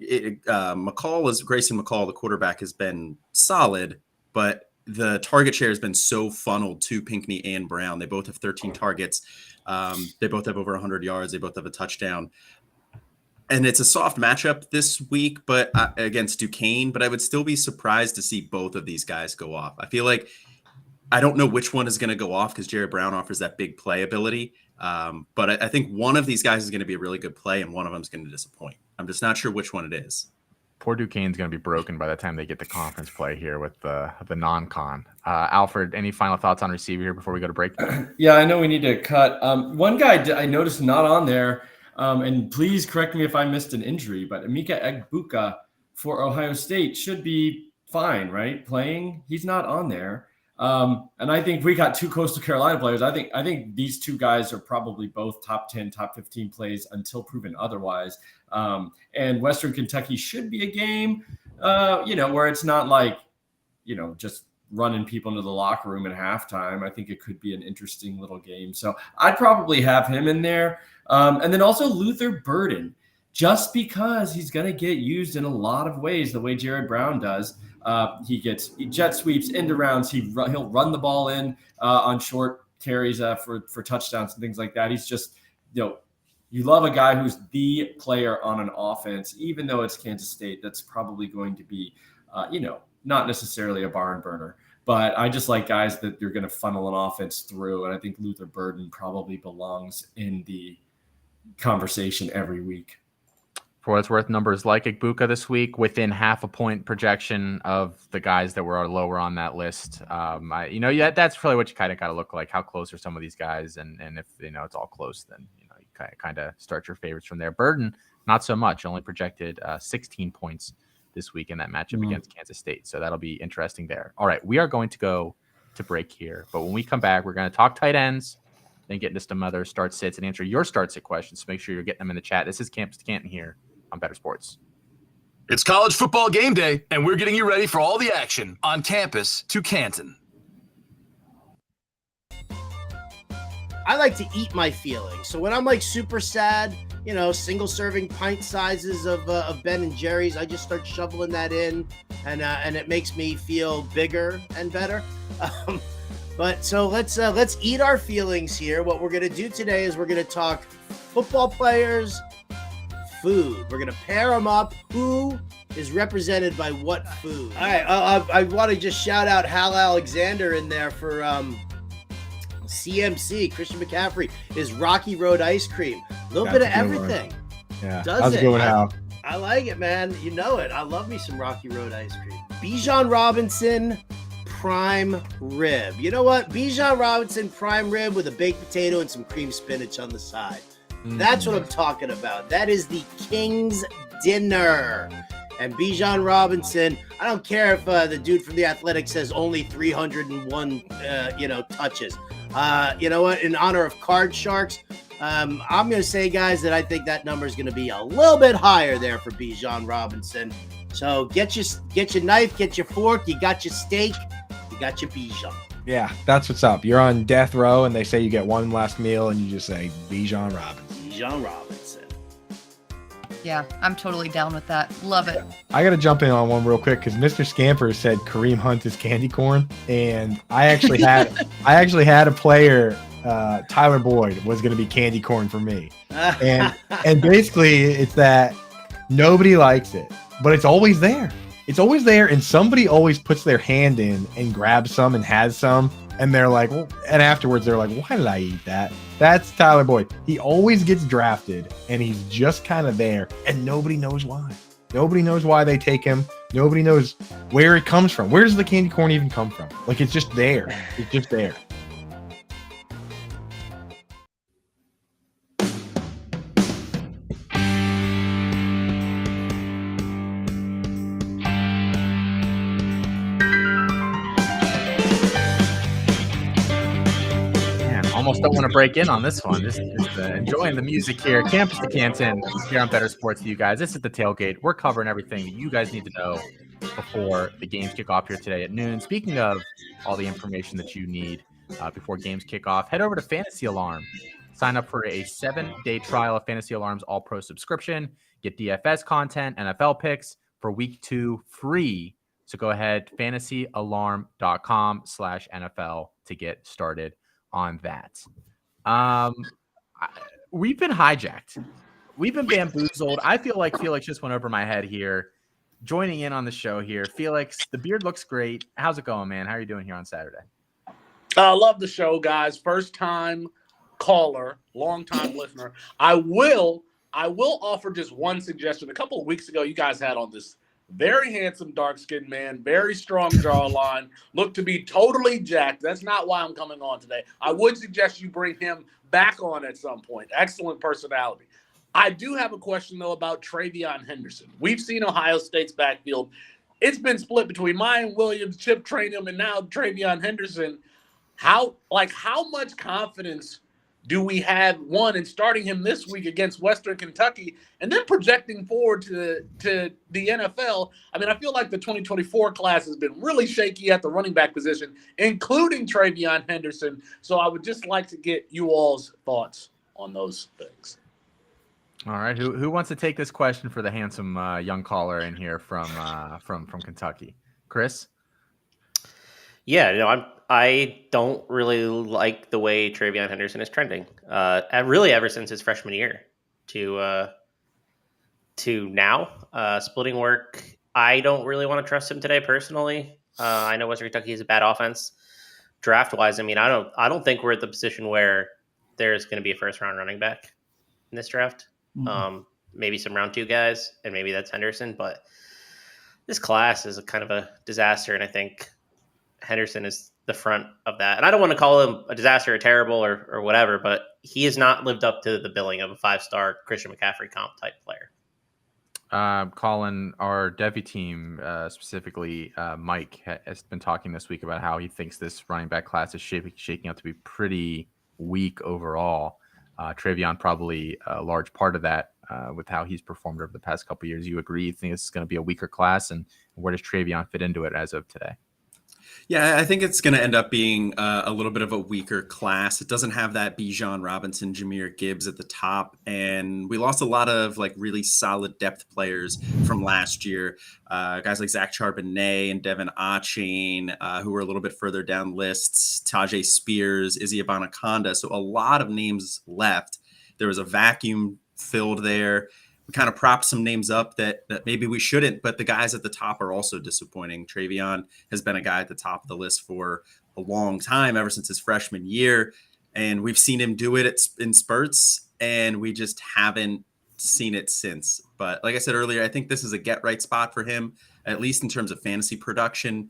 McCall, the quarterback, has been solid, but the target share has been so funneled to Pinckney and Brown. They both have 13 targets. They both have over 100 yards. They both have a touchdown. And it's a soft matchup this week, but against Duquesne, but I would still be surprised to see both of these guys go off. I feel like I don't know which one is going to go off because Jared Brown offers that big play ability. But I think one of these guys is going to be a really good play and one of them is going to disappoint. I'm just not sure which one it is. Poor Duquesne's going to be broken by the time they get the conference play here with the non-con. Alfred, any final thoughts on receiver here before we go to break? Yeah, I know we need to cut. One guy I noticed not on there, and please correct me if I missed an injury, but Emeka Egbuka for Ohio State should be fine, right? Playing, he's not on there. And I think we got two Coastal Carolina players. I think these two guys are probably both top 10, top 15 plays until proven otherwise. And Western Kentucky should be a game, where it's not like, just running people into the locker room at halftime. I think it could be an interesting little game. So I'd probably have him in there. And then also Luther Burden, just because he's going to get used in a lot of ways, the way Jared Brown does. He jet sweeps, end rounds. He'll run the ball in on short carries for touchdowns and things like that. He's just, you love a guy who's the player on an offense, even though it's Kansas State. That's probably going to be, not necessarily a barn burner. But I just like guys that you're going to funnel an offense through. And I think Luther Burden probably belongs in the conversation every week. For what it's worth, numbers like Egbuka this week within half a point projection of the guys that were lower on that list. That's really what you kind of got to look like. How close are some of these guys? And if, it's all close, then, you kind of start your favorites from there. Burden, not so much, only projected 16 points this week in that matchup against Kansas State. So that'll be interesting there. All right, we are going to go to break here. But when we come back, we're going to talk tight ends, then get into some other start sits and answer your start sit questions. So make sure you're getting them in the chat. This is Campus2Canton here on Better Sports. It's college football game day, and we're getting you ready for all the action on Campus2Canton. I like to eat my feelings. So when I'm like super sad, single serving pint sizes of Ben and Jerry's, I just start shoveling that in, and it makes me feel bigger and better. But so let's eat our feelings here. What we're gonna do today is we're gonna talk football players, food. We're gonna pair them up. Who is represented by what food? All right, I want to just shout out Hal Alexander in there for CMC, Christian McCaffrey, is Rocky Road ice cream. A little bit of everything. Yeah, does it? Good with Hal. I like it, man. You know it. I love me some Rocky Road ice cream. Bijan Robinson prime rib. You know what? Bijan Robinson prime rib with a baked potato and some cream spinach on the side. That's what I'm talking about. That is the King's dinner. And Bijan Robinson, I don't care if the dude from The Athletic says only 301, touches. You know what? In honor of Card Sharks, I'm going to say, guys, that I think that number is going to be a little bit higher there for Bijan Robinson. So get your knife, get your fork, you got your steak, you got your Bijan. Yeah, that's what's up. You're on death row, and they say you get one last meal, and you just say Bijan Robinson. Bijan Robinson. Yeah, I'm totally down with that. Love it. I got to jump in on one real quick because Mr. Scamper said Kareem Hunt is candy corn, and I actually had a player, Tyler Boyd, was going to be candy corn for me, and basically it's that Nobody likes it, but it's always there. It's always there, and somebody always puts their hand in and grabs some and has some, and they're like, well, and afterwards they're like, why did I eat that? That's Tyler Boyd. He always gets drafted, and he's just kind of there, and nobody knows why. Nobody knows why they take him. Nobody knows where it comes from. Where does the candy corn even come from? Like, it's just there. It's just there. Almost don't want to break in on this one. Just enjoying the music here. Campus2Canton here on Better Sports to you guys. This is the Tailgate. We're covering everything that you guys need to know before the games kick off here today at noon. Speaking of all the information that you need before games kick off, head over to Fantasy Alarm. Sign up for a 7-day trial of Fantasy Alarm's All-Pro subscription. Get DFS content, NFL picks for week 2 free. So go ahead, fantasyalarm.com/NFL to get started on that. We've been hijacked. We've been bamboozled. I feel like Felix just went over my head here, joining in on the show here. Felix, the beard looks great. How's it going, man? How are you doing here on Saturday? I love the show, guys. First time caller, long time listener. I will offer just one suggestion. A couple of weeks ago, you guys had on this very handsome, dark-skinned man, very strong jawline, looked to be totally jacked. That's not why I'm coming on today. I would suggest you bring him back on at some point. Excellent personality. I do have a question, though, about Travion Henderson. We've seen Ohio State's backfield. It's been split between Mayan Williams, Chip Trayanum, and now Travion Henderson. How much confidence do we have, one, in starting him this week against Western Kentucky and then projecting forward to the NFL? I mean, I feel like the 2024 class has been really shaky at the running back position, including Travion Henderson. So I would just like to get you all's thoughts on those things. All right. Who wants to take this question for the handsome young caller in here from Kentucky? Chris? Yeah, I don't really like the way Travion Henderson is trending. Really, ever since his freshman year to now, splitting work. I don't really want to trust him today personally. I know Western Kentucky is a bad offense. Draft wise, I mean, I don't think we're at the position where there's going to be a first round running back in this draft. Mm-hmm. Maybe some round 2 guys, and maybe that's Henderson. But this class is a kind of a disaster, and I think Henderson is the front of that. And I don't want to call him a disaster or terrible or whatever, but he has not lived up to the billing of a 5-star Christian McCaffrey comp type player. Colin, our Devy team, specifically Mike, has been talking this week about how he thinks this running back class is shaking out to be pretty weak overall. Travion probably a large part of that with how he's performed over the past couple of years. You agree? You think this is going to be a weaker class? And where does Travion fit into it as of today? Yeah, I think it's going to end up being a little bit of a weaker class. It doesn't have that Bijan Robinson, Jahmyr Gibbs at the top. And we lost a lot of like really solid depth players from last year. Guys like Zach Charbonnet and Devin Achane, who were a little bit further down lists, Tajay Spears, Izzy Abanaconda. So a lot of names left. There was a vacuum filled there. We kind of propped some names up that maybe we shouldn't, but the guys at the top are also disappointing. Travion has been a guy at the top of the list for a long time, ever since his freshman year. And we've seen him do it in spurts, and we just haven't seen it since. But like I said earlier, I think this is a get-right spot for him, at least in terms of fantasy production.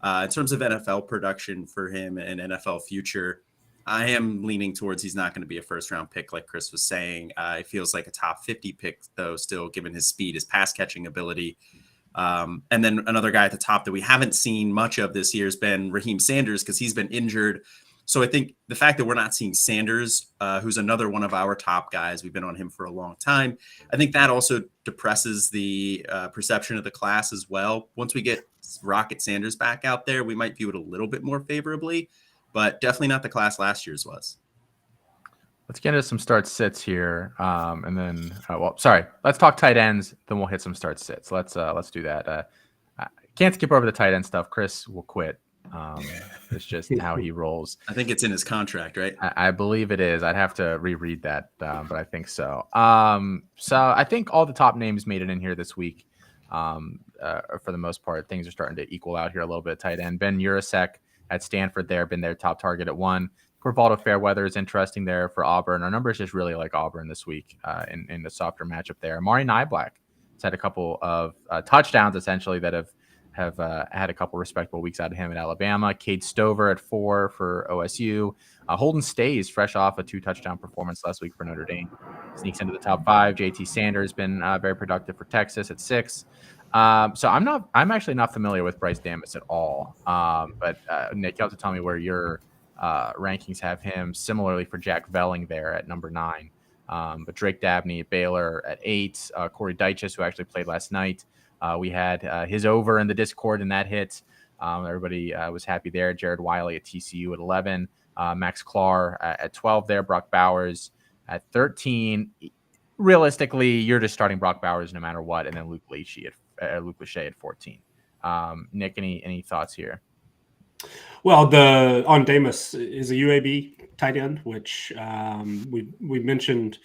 In terms of NFL production for him and NFL future, I am leaning towards he's not going to be a first-round pick, like Chris was saying. It feels like a top 50 pick, though, still, given his speed, his pass-catching ability. And then another guy at the top that we haven't seen much of this year has been Raheem Sanders, because he's been injured. So I think the fact that we're not seeing Sanders, who's another one of our top guys, we've been on him for a long time, I think that also depresses the perception of the class as well. Once we get Rocket Sanders back out there, we might view it a little bit more favorably. But definitely not the class last year's was. Let's get into some start sits here, and then let's talk tight ends. Then we'll hit some start sits. Let's do that. Can't skip over the tight end stuff. Chris will quit It's just how he rolls. I think it's in his contract, right? I believe it is. I'd have to reread that, but I think so. So I think all the top names made it in here this week. For the most part, things are starting to equal out here a little bit. Tight end Ben Urasek at Stanford there, been their top target at 1. Corvaldo Fairweather is interesting there for Auburn. Our numbers just really like Auburn this week in the softer matchup there. Amari Nyblack has had a couple of touchdowns essentially that have had a couple respectable weeks out of him at Alabama. Cade Stover at 4 for OSU. Holden Stays fresh off a 2-touchdown performance last week for Notre Dame. Sneaks into the top 5. JT Sanders been very productive for Texas at 6. So I'm actually not familiar with Bryce Damas at all. But Nick, you have to tell me where your rankings have him. Similarly for Jack Velling there at number 9. But Drake Dabney at Baylor at 8. Corey Dyches, who actually played last night. We had his over in the Discord, and that hit. Everybody was happy there. Jared Wiley at TCU at 11. Max Clark at 12 there. Brock Bowers at 13. Realistically, you're just starting Brock Bowers no matter what, and then Luke Lachey at 14. Nick, any thoughts here? Well, on Damas is a UAB tight end, which we mentioned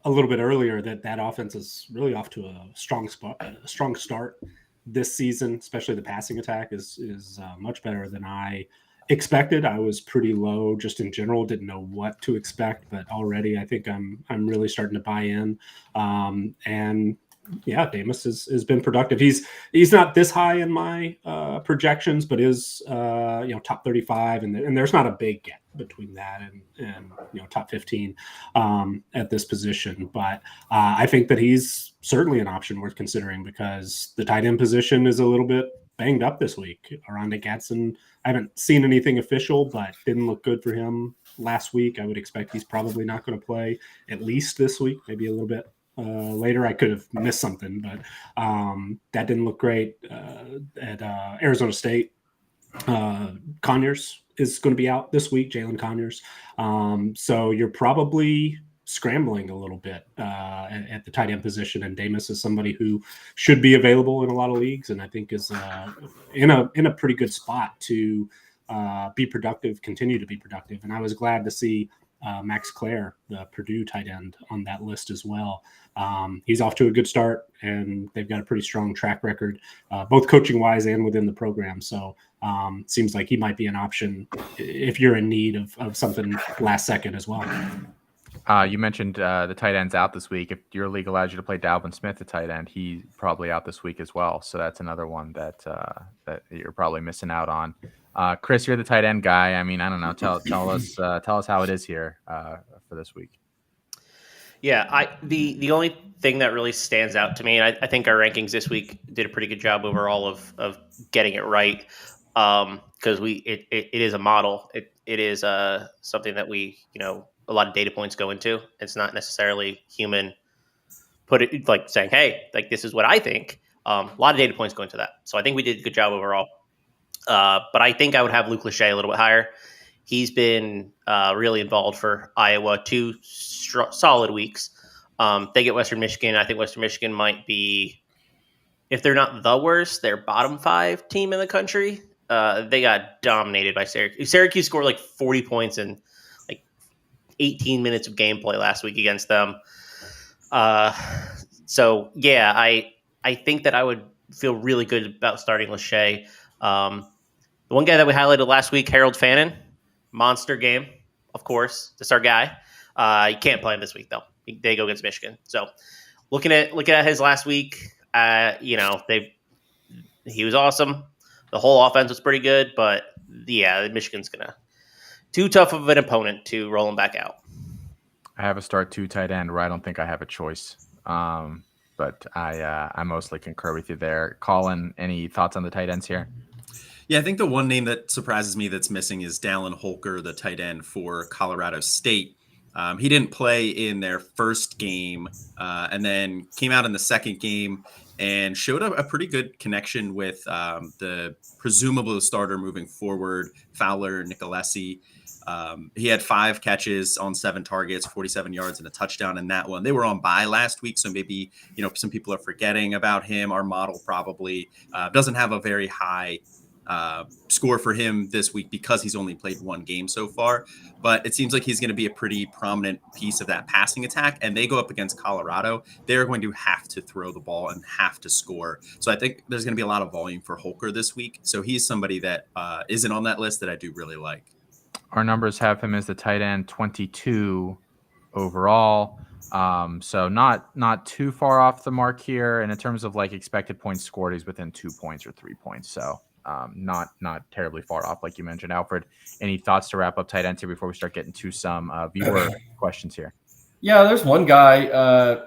a little bit earlier that offense is really off to a strong start this season. Especially the passing attack is much better than I expected. I was pretty low just in general, didn't know what to expect, but already I think I'm really starting to buy in. And yeah, Damas has been productive. He's not this high in my projections, but is top 35, and there's not a big gap between that and top 15 at this position. But I think that he's certainly an option worth considering because the tight end position is a little bit banged up this week. Aranda Gadsden, I haven't seen anything official, but didn't look good for him last week. I would expect he's probably not going to play at least this week, maybe a little bit later. I could have missed something, but that didn't look great at Arizona State. Conyers is going to be out this week, Jalen Conyers. So you're probably scrambling a little bit at the tight end position, and Damas is somebody who should be available in a lot of leagues, and I think is in a pretty good spot to be productive, continue to be productive. And I was glad to see Max Clare, the Purdue tight end, on that list as well. He's off to a good start, and they've got a pretty strong track record, both coaching-wise and within the program. So seems like he might be an option if you're in need of something last second as well. You mentioned the tight end's out this week. If your league allows you to play Dalvin Smith at tight end, he's probably out this week as well. So that's another one that you're probably missing out on. Chris, you're the tight end guy. I mean, I don't know. Tell us how it is here for this week. Yeah, the only thing that really stands out to me, and I think our rankings this week did a pretty good job overall of getting it right, because it is a model. It is something that we a lot of data points go into. It's not necessarily human put it like saying, hey, like this is what I think. A lot of data points go into that. So I think we did a good job overall. But I think I would have Luke Lachey a little bit higher. He's been really involved for Iowa 2 solid weeks. They get Western Michigan. I think Western Michigan might be, if they're not the worst, they're bottom 5 team in the country. They got dominated by Syracuse. Syracuse scored like 40 points in like 18 minutes of gameplay last week against them. So yeah, I think that I would feel really good about starting Lachey. The one guy that we highlighted last week, Harold Fannin, monster game, of course. That's our guy. You can't play him this week though. They go against Michigan. So looking at his last week, he was awesome. The whole offense was pretty good, but yeah, Michigan's too tough of an opponent to roll him back out. I have a start 2 tight end where I don't think I have a choice. But I mostly concur with you there. Colin, any thoughts on the tight ends here? Yeah, I think the one name that surprises me that's missing is Dallin Holker, the tight end for Colorado State. He didn't play in their first game and then came out in the second game and showed a pretty good connection with the presumable starter moving forward, Fowler Nicolesi. He had 5 catches on 7 targets, 47 yards and a touchdown in that one. They were on bye last week, so maybe some people are forgetting about him. Our model probably doesn't have a very high score for him this week because he's only played one game so far. But it seems like he's going to be a pretty prominent piece of that passing attack. And they go up against Colorado. They're going to have to throw the ball and have to score. So I think there's going to be a lot of volume for Holker this week. So he's somebody that isn't on that list that I do really like. Our numbers have him as the tight end 22 overall. So not too far off the mark here. And in terms of like expected points scored, he's within 2 points or 3 points. So not terribly far off, like you mentioned. Alfred, any thoughts to wrap up tight ends here before we start getting to some viewer questions here? Yeah, there's one guy.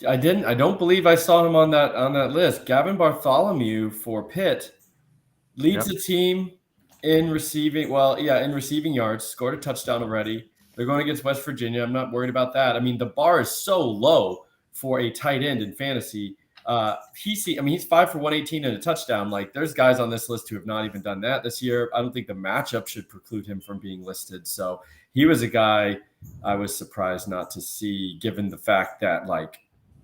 I don't believe I saw him on that list. Gavin Bartholomew for Pitt leads the team in receiving yards, scored a touchdown already. They're going against West Virginia. I'm not worried about that. I mean, the bar is so low for a tight end in fantasy. He's 5 for 118 and a touchdown. Like, there's guys on this list who have not even done that this year. I don't think the matchup should preclude him from being listed. So he was a guy I was surprised not to see, given the fact that like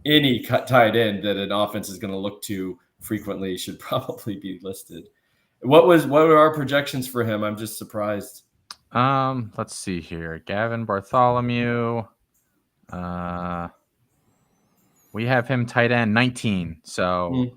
any tight end that an offense is going to look to frequently should probably be listed. What were our projections for him? I'm just surprised. Let's see here. Gavin Bartholomew. We have him tight end 19. So,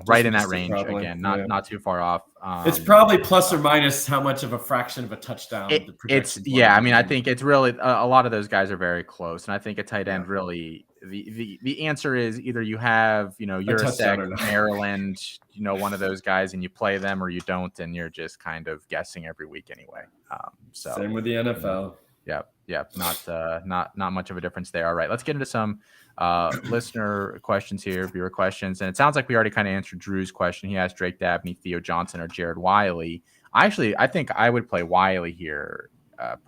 right in that range probably. Again, not too far off. It's probably plus or minus how much of a fraction of a touchdown. I think it's really a lot of those guys are very close. And I think a tight end really, the answer is either you have, Urasek, Maryland, one of those guys and you play them or you don't. And you're just kind of guessing every week anyway. So same with the NFL. Yep. Not much of a difference there. All right, let's get into some listener questions here, viewer questions. And it sounds like we already kind of answered Drew's question. He asked Drake Dabney, Theo Johnson, or Jared Wiley. I think I would play Wiley here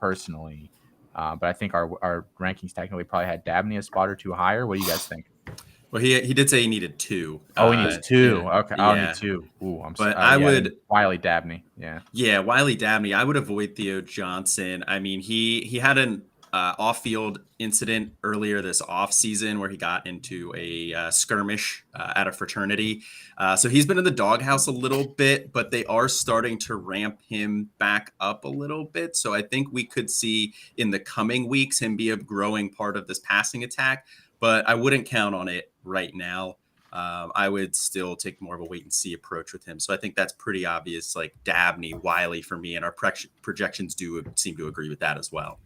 personally. But I think our rankings technically probably had Dabney a spot or two higher. What do you guys think? Well, he did say he needed 2. Oh, he needs 2. Yeah. Okay, I'll need 2. Ooh, I would Wiley Dabney. Yeah, Wiley Dabney. I would avoid Theo Johnson. I mean, he had an off-field incident earlier this offseason where he got into a skirmish at a fraternity. So he's been in the doghouse a little bit, but they are starting to ramp him back up a little bit. So I think we could see in the coming weeks him be a growing part of this passing attack. But I wouldn't count on it right now. I would still take more of a wait and see approach with him. So I think that's pretty obvious, like Dabney, Wiley for me, and our projections do seem to agree with that as well.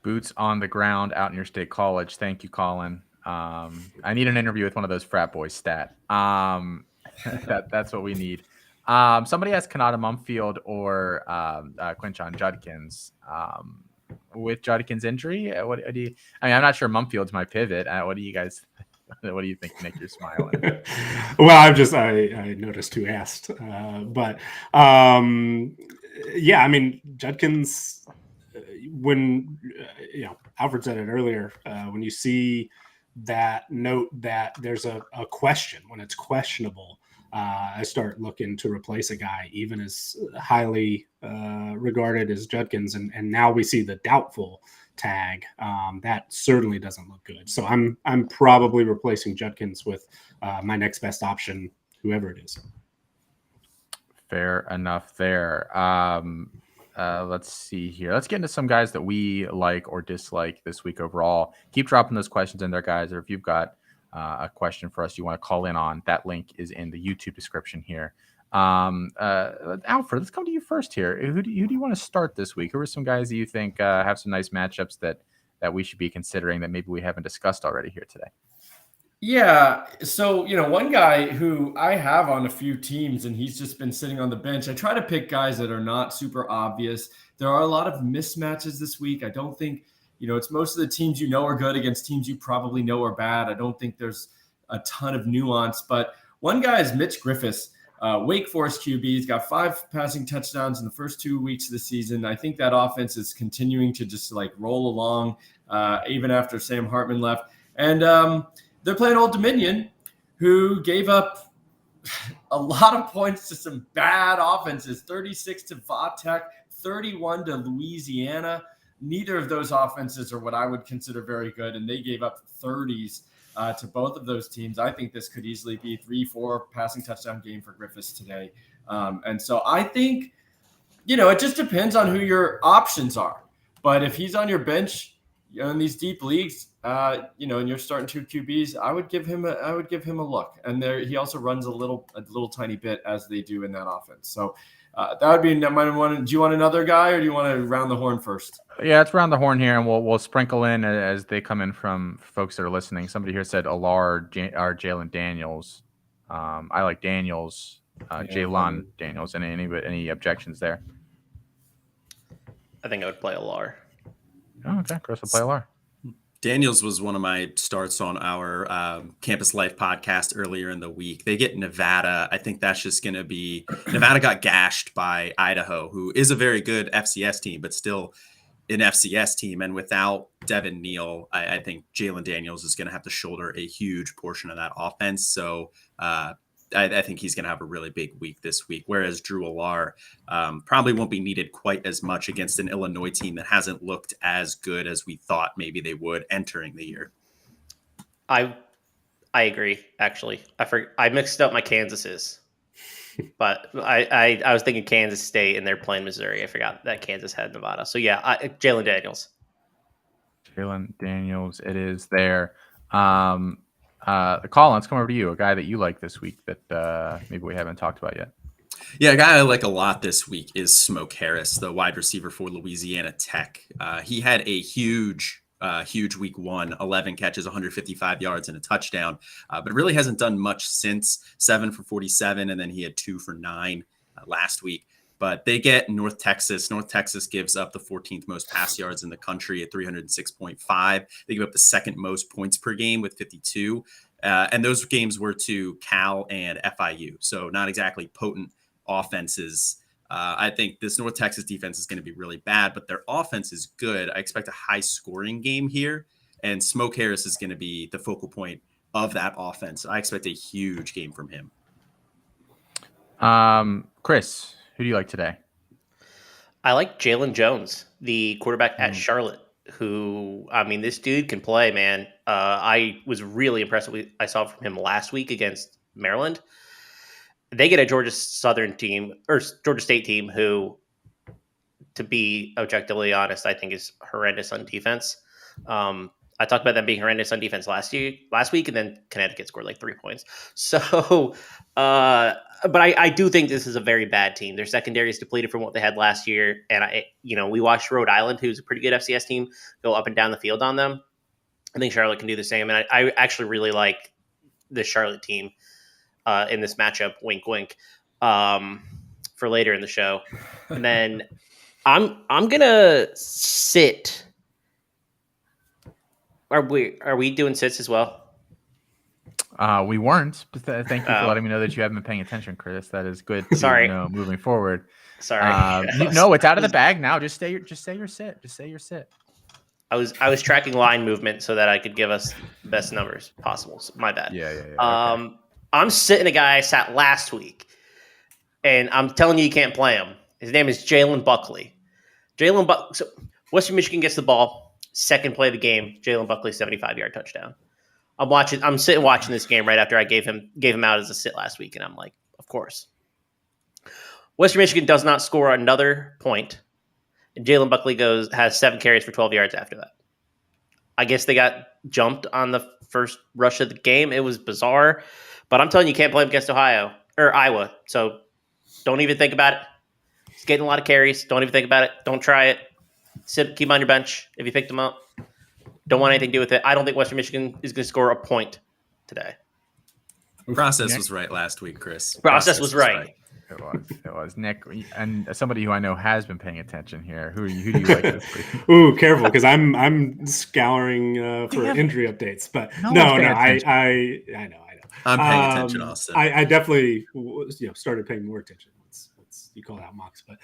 Boots on the ground out in your state college. Thank you, Colin. I need an interview with one of those frat boys stat. That's what we need. Somebody asked Kanata Mumfield or Quinchon Judkins. With Judkins' injury, what do you? I mean, I'm not sure Mumfield's my pivot. What do you guys? What do you think, Nick? You're smiling. Well, I noticed who asked, but I mean, Judkins. When Alfred said it earlier, when you see that note that there's a question, when it's questionable, I start looking to replace a guy even as highly regarded as Judkins, and now we see the doubtful tag. That certainly doesn't look good. So I'm probably replacing Judkins with my next best option, whoever it is. Fair enough there. Let's see here. Let's get into some guys that we like or dislike this week overall. Keep dropping those questions in there, guys. Or if you've got a question for us you want to call in on, that link is in the YouTube description here. Alfred, let's come to you first here. Who do you want to start this week? Who are some guys that you think have some nice matchups that we should be considering that maybe we haven't discussed already here today? Yeah. So, one guy who I have on a few teams and he's just been sitting on the bench. I try to pick guys that are not super obvious. There are a lot of mismatches this week. I don't think, it's most of the teams are good against teams you probably know are bad. I don't think there's a ton of nuance, but one guy is Mitch Griffiths, Wake Forest QB. He's got 5 passing touchdowns in the first 2 weeks of the season. I think that offense is continuing to just roll along even after Sam Hartman left. And they're playing Old Dominion, who gave up a lot of points to some bad offenses, 36 to Vatech, 31 to Louisiana. Neither of those offenses are what I would consider very good, and they gave up 30s to both of those teams. I think this could easily be 3-4 passing touchdown game for Griffiths today. And so I think, it just depends on who your options are. But if he's on your bench, in these deep leagues, and you're starting 2 QBs, I would give him a look. And he also runs a little tiny bit as they do in that offense. So that would be my one. Do you want another guy, or do you want to round the horn first? Yeah, let's round the horn here, and we'll sprinkle in as they come in from folks that are listening. Somebody here said Alar or Jalen Daniels. I like Daniels, Jalen Daniels. Any objections there? I think I would play Alar. Oh, okay, Chris will play Alar. Daniels was one of my starts on our Campus Life podcast earlier in the week. They get Nevada. I think that's just going to be – Nevada got gashed by Idaho, who is a very good FCS team, but still an FCS team. And without Devin Neal, I think Jalen Daniels is going to have to shoulder a huge portion of that offense. So I think he's going to have a really big week this week, whereas Drew Alar probably won't be needed quite as much against an Illinois team that hasn't looked as good as we thought maybe they would entering the year. I agree, actually. I mixed up my Kansases, but I was thinking Kansas State and they're playing Missouri. I forgot that Kansas had Nevada. So, yeah, Jalen Daniels. Jalen Daniels, it is there. Colin, let's come over to you, a guy that you like this week that maybe we haven't talked about yet. Yeah, a guy I like a lot this week is Smoke Harris, the wide receiver for Louisiana Tech. He had a huge week 1, 11 catches, 155 yards and a touchdown, but really hasn't done much since. 7 for 47, and then he had 2 for 9 last week. But they get North Texas. North Texas gives up the 14th most pass yards in the country at 306.5. They give up the second most points per game with 52. And those games were to Cal and FIU. So not exactly potent offenses. I think this North Texas defense is going to be really bad, but their offense is good. I expect a high scoring game here. And Smoke Harris is going to be the focal point of that offense. I expect a huge game from him. Chris, who do you like today? I like Jalen Jones, the quarterback at Charlotte, who, this dude can play, man. I was really impressed with what I saw from him last week against Maryland. They get a Georgia State team who, to be objectively honest, I think is horrendous on defense. I talked about them being horrendous on defense last week, and then Connecticut scored like 3 points. So, but I do think this is a very bad team. Their secondary is depleted from what they had last year, and we watched Rhode Island, who's a pretty good FCS team, go up and down the field on them. I think Charlotte can do the same, and I actually really like the Charlotte team in this matchup. Wink, wink. For later in the show, and then I'm gonna sit. Are we doing sits as well? We weren't. But thank you for letting me know that you haven't been paying attention, Chris. That is good to Sorry. know moving forward. Sorry. No, it's out of the bag now. Just say your sit. Just say your sit. I was tracking line movement so that I could give us the best numbers possible. So my bad. Yeah. Okay. I'm sitting a guy I sat last week, and I'm telling you can't play him. His name is Jalen Buckley. So Western Michigan gets the ball. Second play of the game, Jalen Buckley 75-yard touchdown. I'm sitting watching this game right after I gave him out as a sit last week, and I'm like, of course. Western Michigan does not score another point, and Jalen Buckley has 7 carries for 12 yards after that. I guess they got jumped on the first rush of the game. It was bizarre, but I'm telling you, you can't play him against Iowa. So don't even think about it. He's getting a lot of carries. Don't even think about it. Don't try it. Keep him on your bench if you picked him up. Don't want anything to do with it. I don't think Western Michigan is going to score a point today. Process was right last week, Chris. Process was right. It was Nick, and somebody who I know has been paying attention here. Who do you like this week? Ooh, careful, because I'm scouring for injury updates. But no, I know. I'm paying attention, Austin. I definitely started paying more attention. You call out Mox, but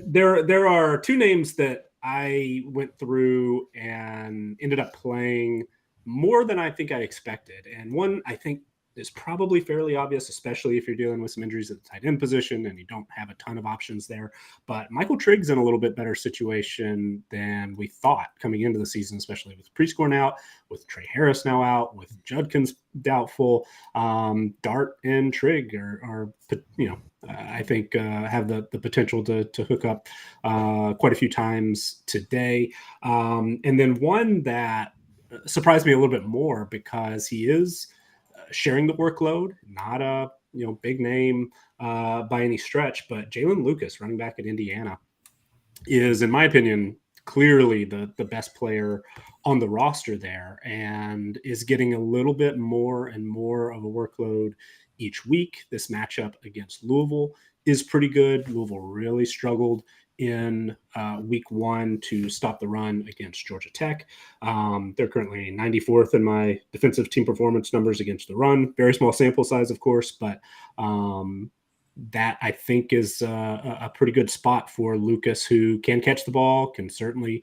there are 2 names that I went through and ended up playing more than I think I expected, and one I think is probably fairly obvious, especially if you're dealing with some injuries at the tight end position and you don't have a ton of options there. But Michael Trigg's in a little bit better situation than we thought coming into the season, especially with Prescorn out, with Trey Harris now out, with Judkins doubtful. Dart and Trigg are I think have the potential to hook up quite a few times today. And then one that surprised me a little bit more because he is sharing the workload, not a big name by any stretch, but Jalen Lucas, running back at Indiana, is, in my opinion, clearly the best player on the roster there, and is getting a little bit more and more of a workload each week. This matchup against Louisville is pretty good. Louisville really struggled in week 1 to stop the run against Georgia Tech. They're currently 94th in my defensive team performance numbers against the run. Very small sample size, of course, but that I think is a pretty good spot for Lucas, who can catch the ball, can certainly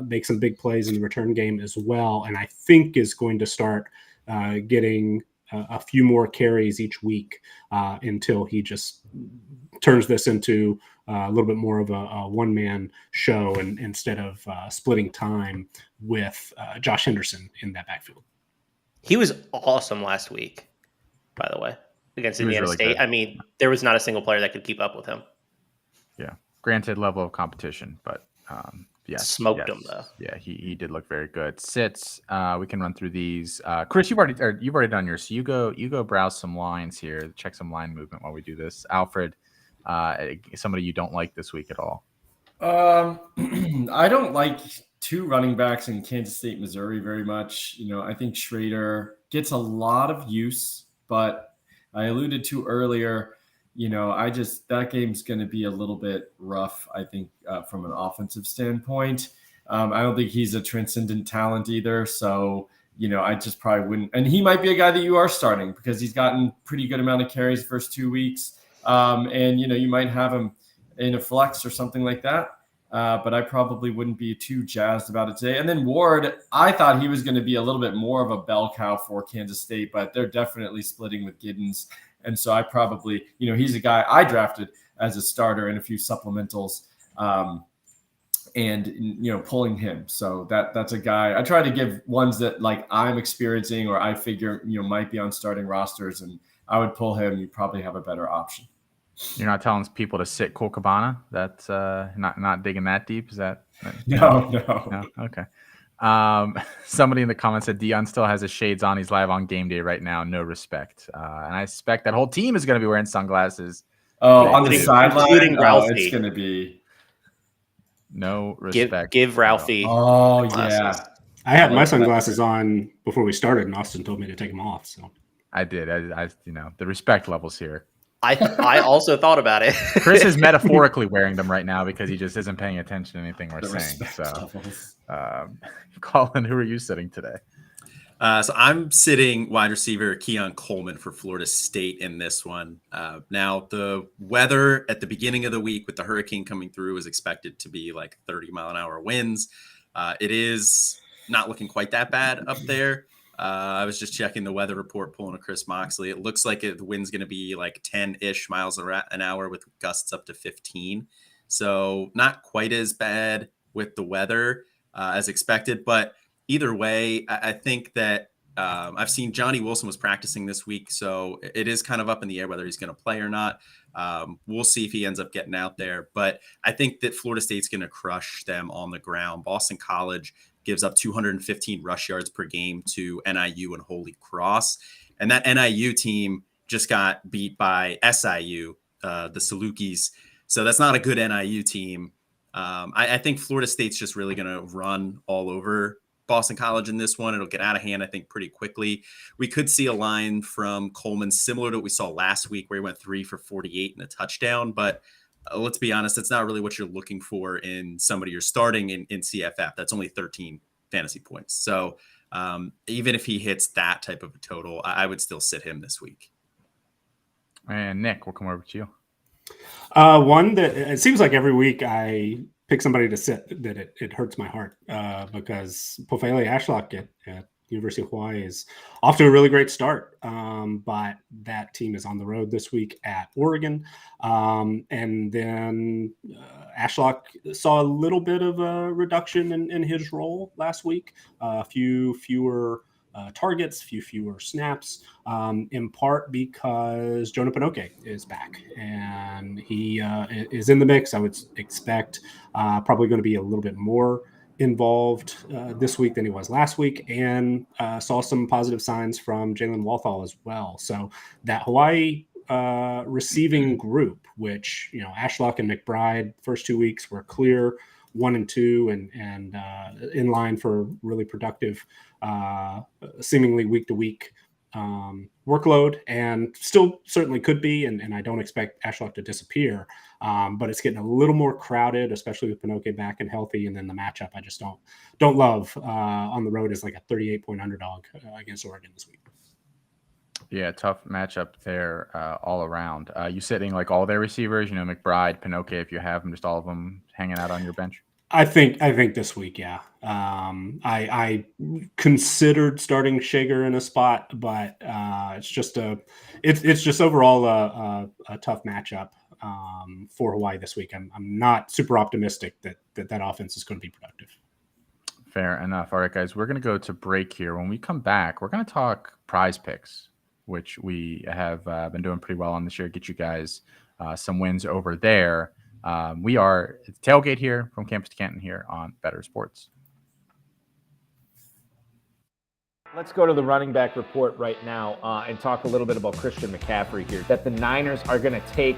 make some big plays in the return game as well, and I think is going to start getting a few more carries each week until he just turns this into a little bit more of a one-man show, and instead of splitting time with Josh Henderson in that backfield. He was awesome last week, by the way, against Indiana really State. good. I mean, there was not a single player that could keep up with him. Yeah, granted level of competition, but Smoked him though. Yeah, he did look very good. Sits. We can run through these. Chris, you've already done yours. So you go browse some lines here, check some line movement while we do this. Alfred, somebody you don't like this week at all? I don't like two running backs in Kansas State, Missouri very much. I think Schrader gets a lot of use, but I alluded to earlier, that game's going to be a little bit rough, I think, from an offensive standpoint. I don't think he's a transcendent talent either. So, I just probably wouldn't. And he might be a guy that you are starting because he's gotten pretty good amount of carries the first 2 weeks. And you might have him in a flex or something like that. But I probably wouldn't be too jazzed about it today. And then Ward, I thought he was going to be a little bit more of a bell cow for Kansas State, but they're definitely splitting with Giddens. And so I probably, he's a guy I drafted as a starter in a few supplementals, and pulling him. So that's a guy I try to give ones that like I'm experiencing or I figure, might be on starting rosters, and I would pull him. You probably have a better option. You're not telling people to sit Cole Cabana? That's not digging that deep. Is that? No. Okay. Somebody in the comments said Dion still has his shades on. He's live on game day right now. No respect. And I suspect that whole team is going to be wearing sunglasses. Oh, on the sideline, including Ralphie. It's going to be no respect. Give Ralphie. Oh glasses. yeah. I had my sunglasses on before we started, and Austin told me to take them off. So I did. I the respect levels here. I also thought about it. Chris is metaphorically wearing them right now because he just isn't paying attention to anything we're saying. So, Colin, who are you sitting today? So I'm sitting wide receiver Keon Coleman for Florida State in this one. Now, the weather at the beginning of the week with the hurricane coming through is expected to be like 30-mile-an-hour winds. It is not looking quite that bad up there. I was just checking the weather report, pulling a Chris Moxley. It looks like the wind's going to be like 10-ish miles an hour with gusts up to 15. So not quite as bad with the weather as expected. But either way, I think that I've seen Johnny Wilson was practicing this week. So it is kind of up in the air whether he's going to play or not. We'll see if he ends up getting out there. But I think that Florida State's going to crush them on the ground. Boston College gives up 215 rush yards per game to NIU and Holy Cross. And that NIU team just got beat by SIU, the Salukis. So that's not a good NIU team. I think Florida State's just really going to run all over Boston College in this one. It'll get out of hand, I think, pretty quickly. We could see a line from Coleman similar to what we saw last week where he went 3 for 48 and a touchdown. But let's be honest, that's not really what you're looking for in somebody you're starting in CFF. That's only 13 fantasy points. So even if he hits that type of a total, I would still sit him this week. And Nick, we'll come over to you. One that it seems like every week I pick somebody to sit that it hurts my heart because Pofele Ashlock at University of Hawaii is off to a really great start, but that team is on the road this week at Oregon. And then Ashlock saw a little bit of a reduction in his role last week, a few fewer targets, fewer snaps, in part because Jonah Pinoque is back and he is in the mix. I would expect probably going to be a little bit more involved this week than he was last week, and saw some positive signs from Jalen Walthall as well. So that Hawaii receiving group, which, Ashlock and McBride first 2 weeks were clear 1 and 2 and in line for really productive, seemingly week to week workload, and still certainly could be. And I don't expect Ashlock to disappear, but it's getting a little more crowded, especially with Pinoque back and healthy. And then the matchup I just don't love on the road is like a 38-point underdog against Oregon this week. Yeah, tough matchup there all around. You sitting like all their receivers, McBride, Pinoque, if you have them, just all of them hanging out on your bench? I think this week, yeah. I considered starting Shager in a spot, but it's just overall a tough matchup for Hawaii this week. I'm not super optimistic that offense is going to be productive. Fair enough. All right, guys, we're going to go to break here. When we come back, we're going to talk prize picks, which we have been doing pretty well on this year. Get you guys some wins over there. We are at Tailgate here from Campus to Canton here on Better Sports. Let's go to the running back report right now and talk a little bit about Christian McCaffrey here. That the Niners are going to take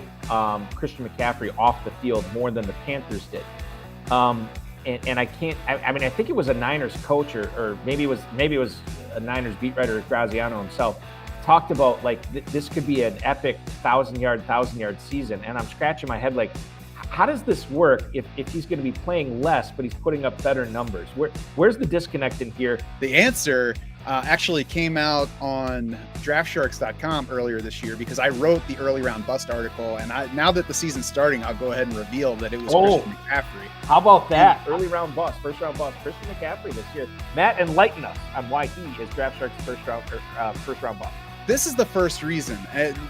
Christian McCaffrey off the field more than the Panthers did. And I can't. I mean, I think it was a Niners coach or maybe it was a Niners beat writer, Graziano himself, talked about like this could be an epic 1,000-yard season. And I'm scratching my head like, how does this work if he's going to be playing less, but he's putting up better numbers? Where's the disconnect in here? The answer actually came out on DraftSharks.com earlier this year because I wrote the early round bust article, and now that the season's starting, I'll go ahead and reveal that it was Christian McCaffrey. How about that? Early round bust, first round bust, Christian McCaffrey this year. Matt, enlighten us on why he is DraftSharks' first round bust. This is the first reason,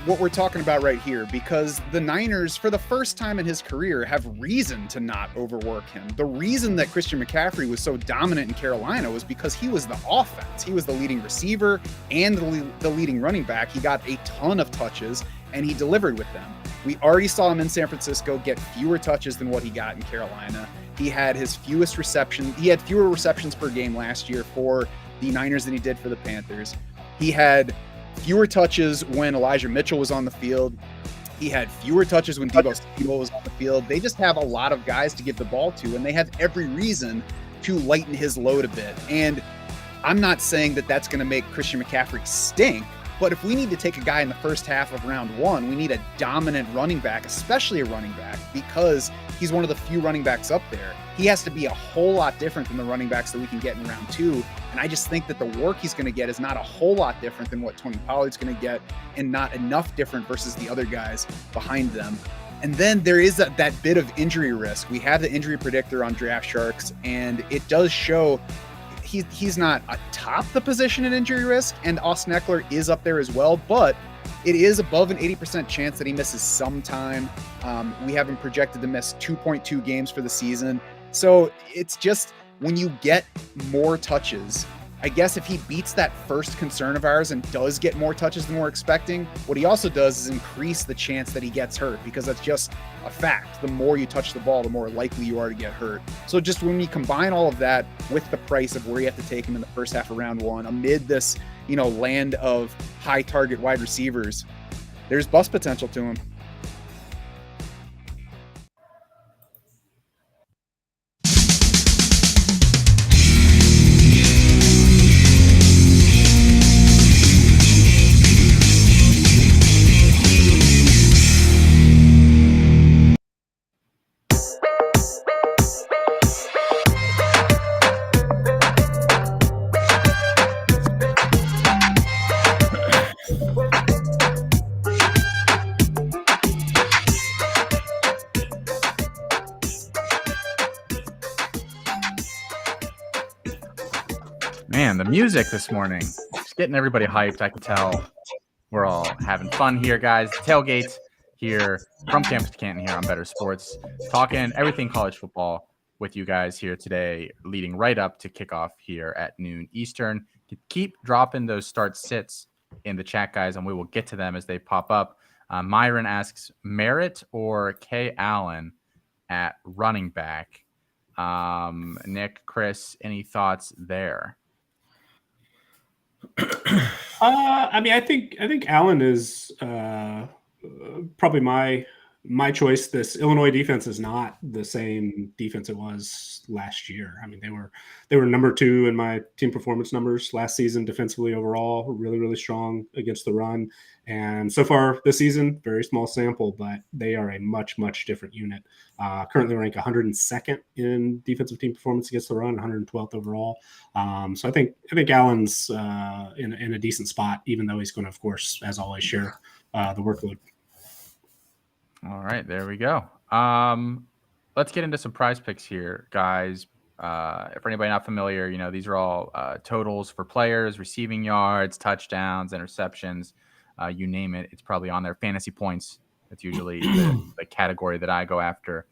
what we're talking about right here, because the Niners, for the first time in his career, have reason to not overwork him. The reason that Christian McCaffrey was so dominant in Carolina was because he was the offense. He was the leading receiver and the leading running back. He got a ton of touches, and he delivered with them. We already saw him in San Francisco get fewer touches than what he got in Carolina. He had his fewest receptions. He had fewer receptions per game last year for the Niners than he did for the Panthers. He had fewer touches when Elijah Mitchell was on the field. He had fewer touches when Deebo Samuel was on the field. They just have a lot of guys to give the ball to, and they have every reason to lighten his load a bit. And I'm not saying that that's going to make Christian McCaffrey stink, but if we need to take a guy in the first half of round one, we need a dominant running back, especially a running back, because he's one of the few running backs up there. He has to be a whole lot different than the running backs that we can get in round two. And I just think that the work he's going to get is not a whole lot different than what Tony Pollard's going to get, and not enough different versus the other guys behind them. And then there is that bit of injury risk. We have the injury predictor on Draft Sharks, and it does show he's not atop the position in injury risk, and Austin Eckler is up there as well, but it is above an 80% chance that he misses some time. We have him projected to miss 2.2 games for the season. So it's just, when you get more touches, I guess if he beats that first concern of ours and does get more touches than we're expecting, what he also does is increase the chance that he gets hurt, because that's just a fact. The more you touch the ball, the more likely you are to get hurt. So just when we combine all of that with the price of where you have to take him in the first half of round one, amid this, land of high target wide receivers, there's bust potential to him. Man, the music this morning, just getting everybody hyped. I can tell we're all having fun here, guys. Tailgate here from Campus to Canton here on Better Sports, talking everything college football with you guys here today, leading right up to kickoff here at noon Eastern. Keep dropping those start sits in the chat, guys, and we will get to them as they pop up. Myron asks, Merritt or Kay Allen at running back? Nick, Chris, any thoughts there? I think Allen is probably my choice. This Illinois defense is not the same defense it was last year. I mean, they were number 2 in my team performance numbers last season defensively overall, really, really strong against the run. And so far this season, very small sample, but they are a much, much different unit. Currently ranked 102nd in defensive team performance against the run, 112th overall. So I think Allen's in a decent spot, even though he's going to, of course, as always, share the workload. All right, there we go. Let's get into some prize picks here, guys. For anybody not familiar, these are all totals for players, receiving yards, touchdowns, interceptions, you name it. It's probably on their fantasy points. That's usually the category that I go after.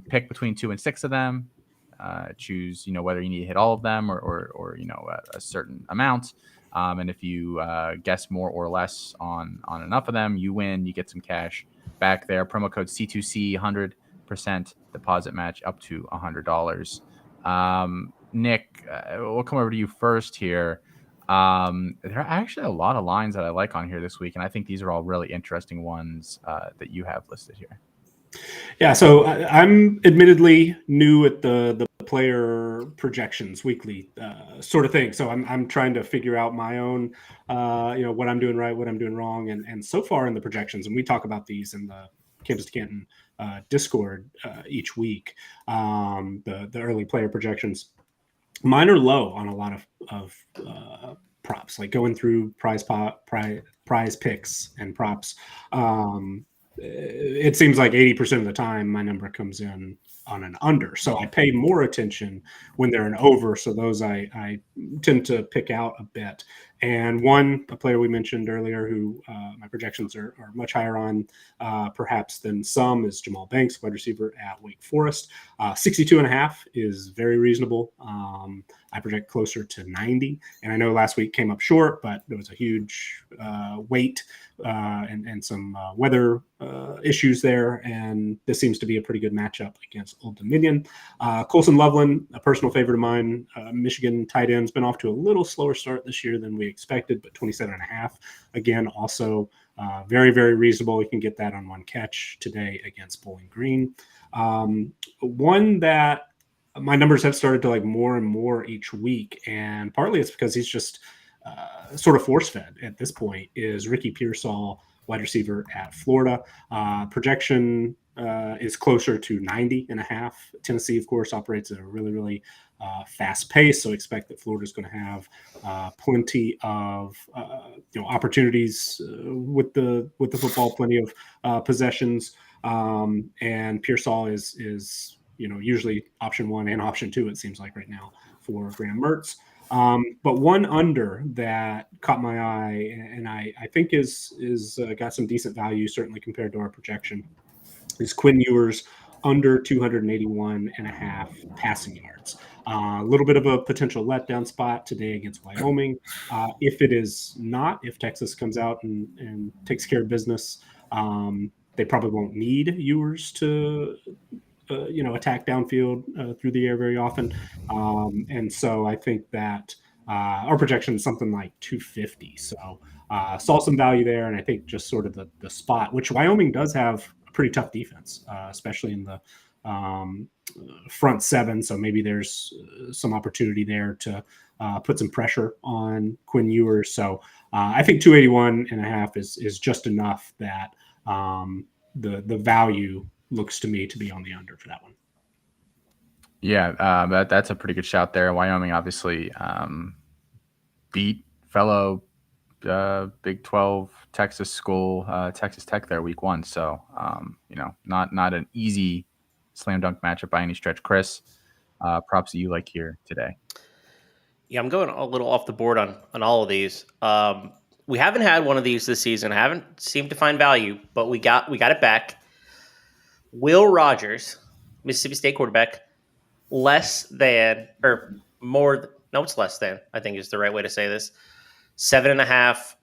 Pick between 2 and 6 of them. Choose, whether you need to hit all of them or a certain amount. And if you guess more or less on enough of them, you win. You get some cash back there. Promo code C2C, 100% deposit match up to $100. Nick, we'll come over to you first here. There are actually a lot of lines that I like on here this week, and I think these are all really interesting ones that you have listed here. Yeah, so I'm admittedly new at the player projections weekly sort of thing. So I'm trying to figure out my own, what I'm doing right, what I'm doing wrong, and so far in the projections, and we talk about these in the Campus to Canton Discord each week. The early player projections, mine are low on a lot of props, like going through prize picks and props. It seems like 80% of the time my number comes in on an under. So I pay more attention when they're an over. So those I tend to pick out a bit. And a player we mentioned earlier who my projections are much higher on perhaps than some is Jamal Banks, wide receiver at Wake Forest. 62.5 is very reasonable. I project closer to 90. And I know last week came up short, but there was a huge weight and some weather issues there. And this seems to be a pretty good matchup against Old Dominion. Colson Loveland, a personal favorite of mine, Michigan tight end, has been off to a little slower start this year than we expected, but 27.5. Again, also very, very reasonable. You can get that on one catch today against Bowling Green. One that my numbers have started to like more and more each week, and partly it's because he's just sort of force-fed at this point, is Ricky Pearsall, wide receiver at Florida. Projection is closer to 90.5. Tennessee, of course, operates at a really, really fast pace, so expect that Florida is going to have plenty of opportunities with the football, plenty of possessions, and Pearsall is usually option 1 and option 2, it seems like right now, for Graham Mertz. But one under that caught my eye, and I think is got some decent value, certainly compared to our projection, is Quinn Ewers under 281.5 passing yards. A little bit of a potential letdown spot today against Wyoming. If Texas comes out and takes care of business, they probably won't need Ewers to attack downfield through the air very often. And so I think that our projection is something like 250. So saw some value there. And I think just sort of the spot, which Wyoming does have a pretty tough defense, especially in the front 7. So maybe there's some opportunity there to put some pressure on Quinn Ewers. So I think 281.5 is just enough that the value looks to me to be on the under for that one. Yeah, that's a pretty good shout there. Wyoming obviously beat fellow Big 12 Texas school, Texas Tech there week 1. So, not an easy slam dunk matchup by any stretch. Chris, props that you like here today. Yeah, I'm going a little off the board on all of these. We haven't had one of these this season. I haven't seemed to find value, but we got it back. Will Rogers, Mississippi State quarterback, less than or more? No, it's less than. I think is the right way to say this. Negative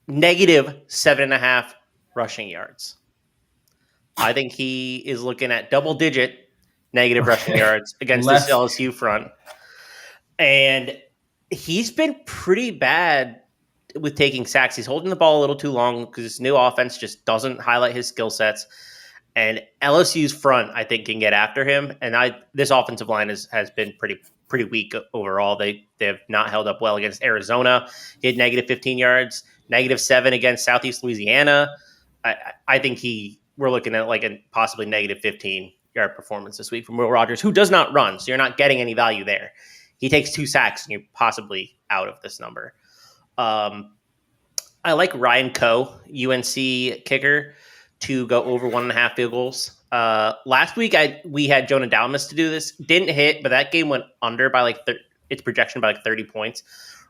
7.5 rushing yards. I think he is looking at double-digit negative rushing yards against this LSU front. And he's been pretty bad with taking sacks. He's holding the ball a little too long because his new offense just doesn't highlight his skill sets. And LSU's front, I think, can get after him. And this offensive line has been pretty weak overall. They have not held up well against Arizona. He had negative 15 yards, negative 7 against Southeast Louisiana. I think we're looking at like a possibly negative 15-yard performance this week from Will Rogers, who does not run. So you're not getting any value there. He takes 2 sacks, and you're possibly out of this number. I like Ryan Coe, UNC kicker, to go over 1.5 field goals. Last week, we had Jonah Dalmas to do this. Didn't hit, but that game went under by its projection by 30 points.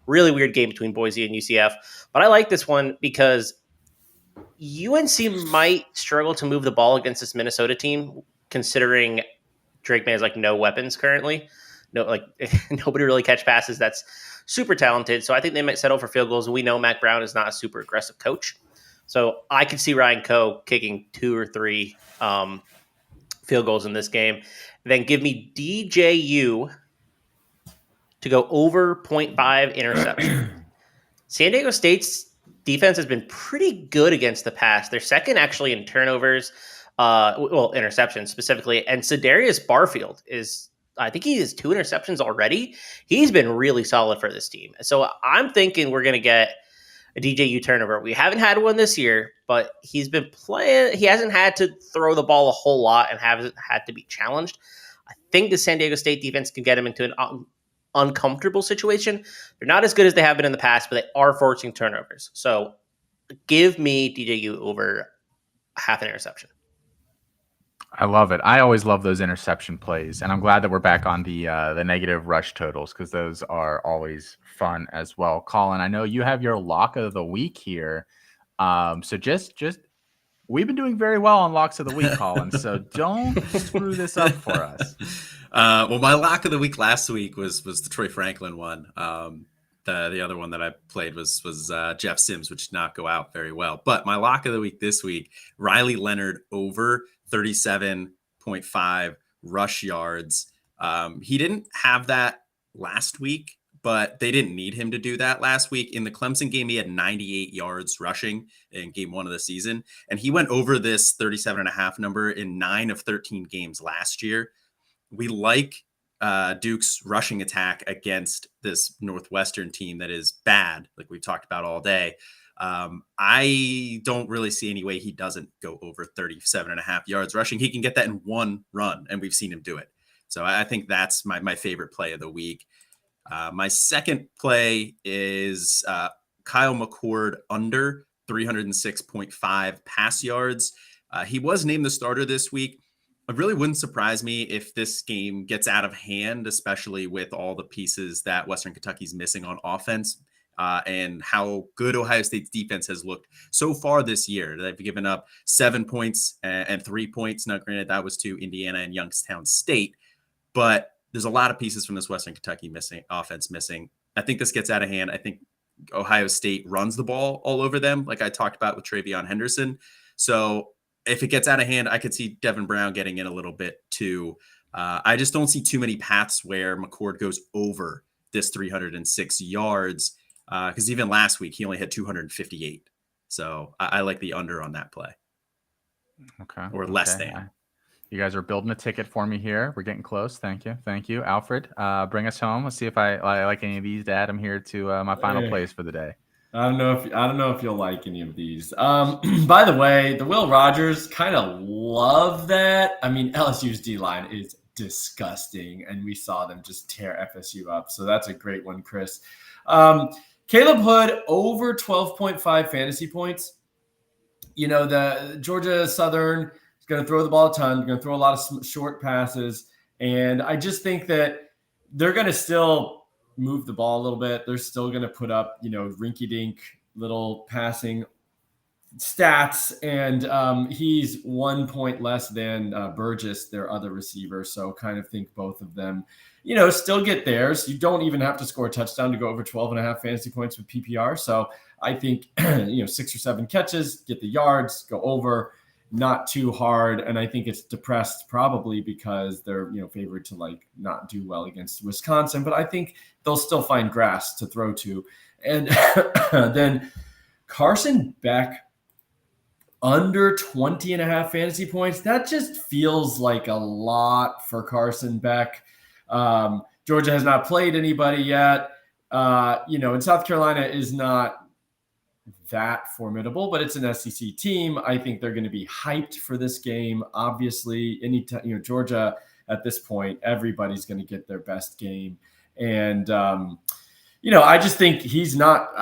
Really weird game between Boise and UCF. But I like this one because UNC might struggle to move the ball against this Minnesota team, considering Drake May has no weapons currently. Nobody really catch passes that's super talented. So I think they might settle for field goals. We know Mac Brown is not a super aggressive coach. So I could see Ryan Coe kicking 2 or 3 field goals in this game. Then give me DJU to go over 0.5 interception. San Diego State's defense has been pretty good against the pass. They're second actually in turnovers, interceptions specifically. And Sedarius Barfield I think he has 2 interceptions already. He's been really solid for this team. So I'm thinking we're going to get a DJU turnover. We haven't had one this year, but he's been playing. He hasn't had to throw the ball a whole lot and hasn't had to be challenged. I think the San Diego State defense can get him into an uncomfortable situation. They're not as good as they have been in the past, but they are forcing turnovers. So give me DJU over half an interception. I love it. I always love those interception plays, and I'm glad that we're back on the negative rush totals because those are always fun as well. Colin, I know you have your lock of the week here, so just we've been doing very well on locks of the week, Colin. So don't screw this up for us. Well, my lock of the week last week was the Troy Franklin one. The other one that I played was Jeff Sims, which did not go out very well. But my lock of the week this week, Riley Leonard over 37.5 rush yards. He didn't have that last week, but they didn't need him to do that last week. In the Clemson game, he had 98 yards rushing in game 1 of the season. And he went over this 37.5 number in 9 of 13 games last year. We like Duke's rushing attack against this Northwestern team that is bad, like we've talked about all day. I don't really see any way he doesn't go over 37.5 yards rushing. He can get that in one run, and we've seen him do it. So I think that's my favorite play of the week. My second play is Kyle McCord under 306.5 pass yards. He was named the starter this week. It really wouldn't surprise me if this game gets out of hand, especially with all the pieces that Western Kentucky's missing on offense. And how good Ohio State's defense has looked so far this year. They've given up 7 points and 3 points. Now, granted, that was to Indiana and Youngstown State, but there's a lot of pieces from this Western Kentucky offense missing. I think this gets out of hand. I think Ohio State runs the ball all over them, like I talked about with Travion Henderson. So if it gets out of hand, I could see Devin Brown getting in a little bit too. I just don't see too many paths where McCord goes over this 306 yards. Because even last week, he only had 258. So I like the under on that play. Okay. Or less than. You guys are building a ticket for me here. We're getting close. Thank you. Alfred, bring us home. Let's see if I like any of these to add them here to my final plays for the day. I don't know if you'll like any of these. By the way, the Will Rogers, kind of love that. I mean, LSU's D-line is disgusting, and we saw them just tear FSU up. So that's a great one, Chris. Caleb Hood over 12.5 fantasy points. You know, the Georgia Southern is going to throw the ball a ton. They're going to throw a lot of short passes. And I just think that they're going to still move the ball a little bit, they're still going to put up, rinky-dink little passing stats, and he's 1 point less than Burgess, their other receiver. So kind of think both of them, still get theirs. You don't even have to score a touchdown to go over 12.5 fantasy points with PPR. So I think, 6 or 7 catches, get the yards, go over, not too hard. And I think it's depressed probably because they're, favored to not do well against Wisconsin, but I think they'll still find grass to throw to. And then Carson Beck, under 20.5 fantasy points. That just feels like a lot for Carson Beck. Georgia has not played anybody yet. And South Carolina is not that formidable, but it's an SEC team. I think they're going to be hyped for this game. Obviously, anytime, Georgia at this point, everybody's going to get their best game. And, I just think he's not,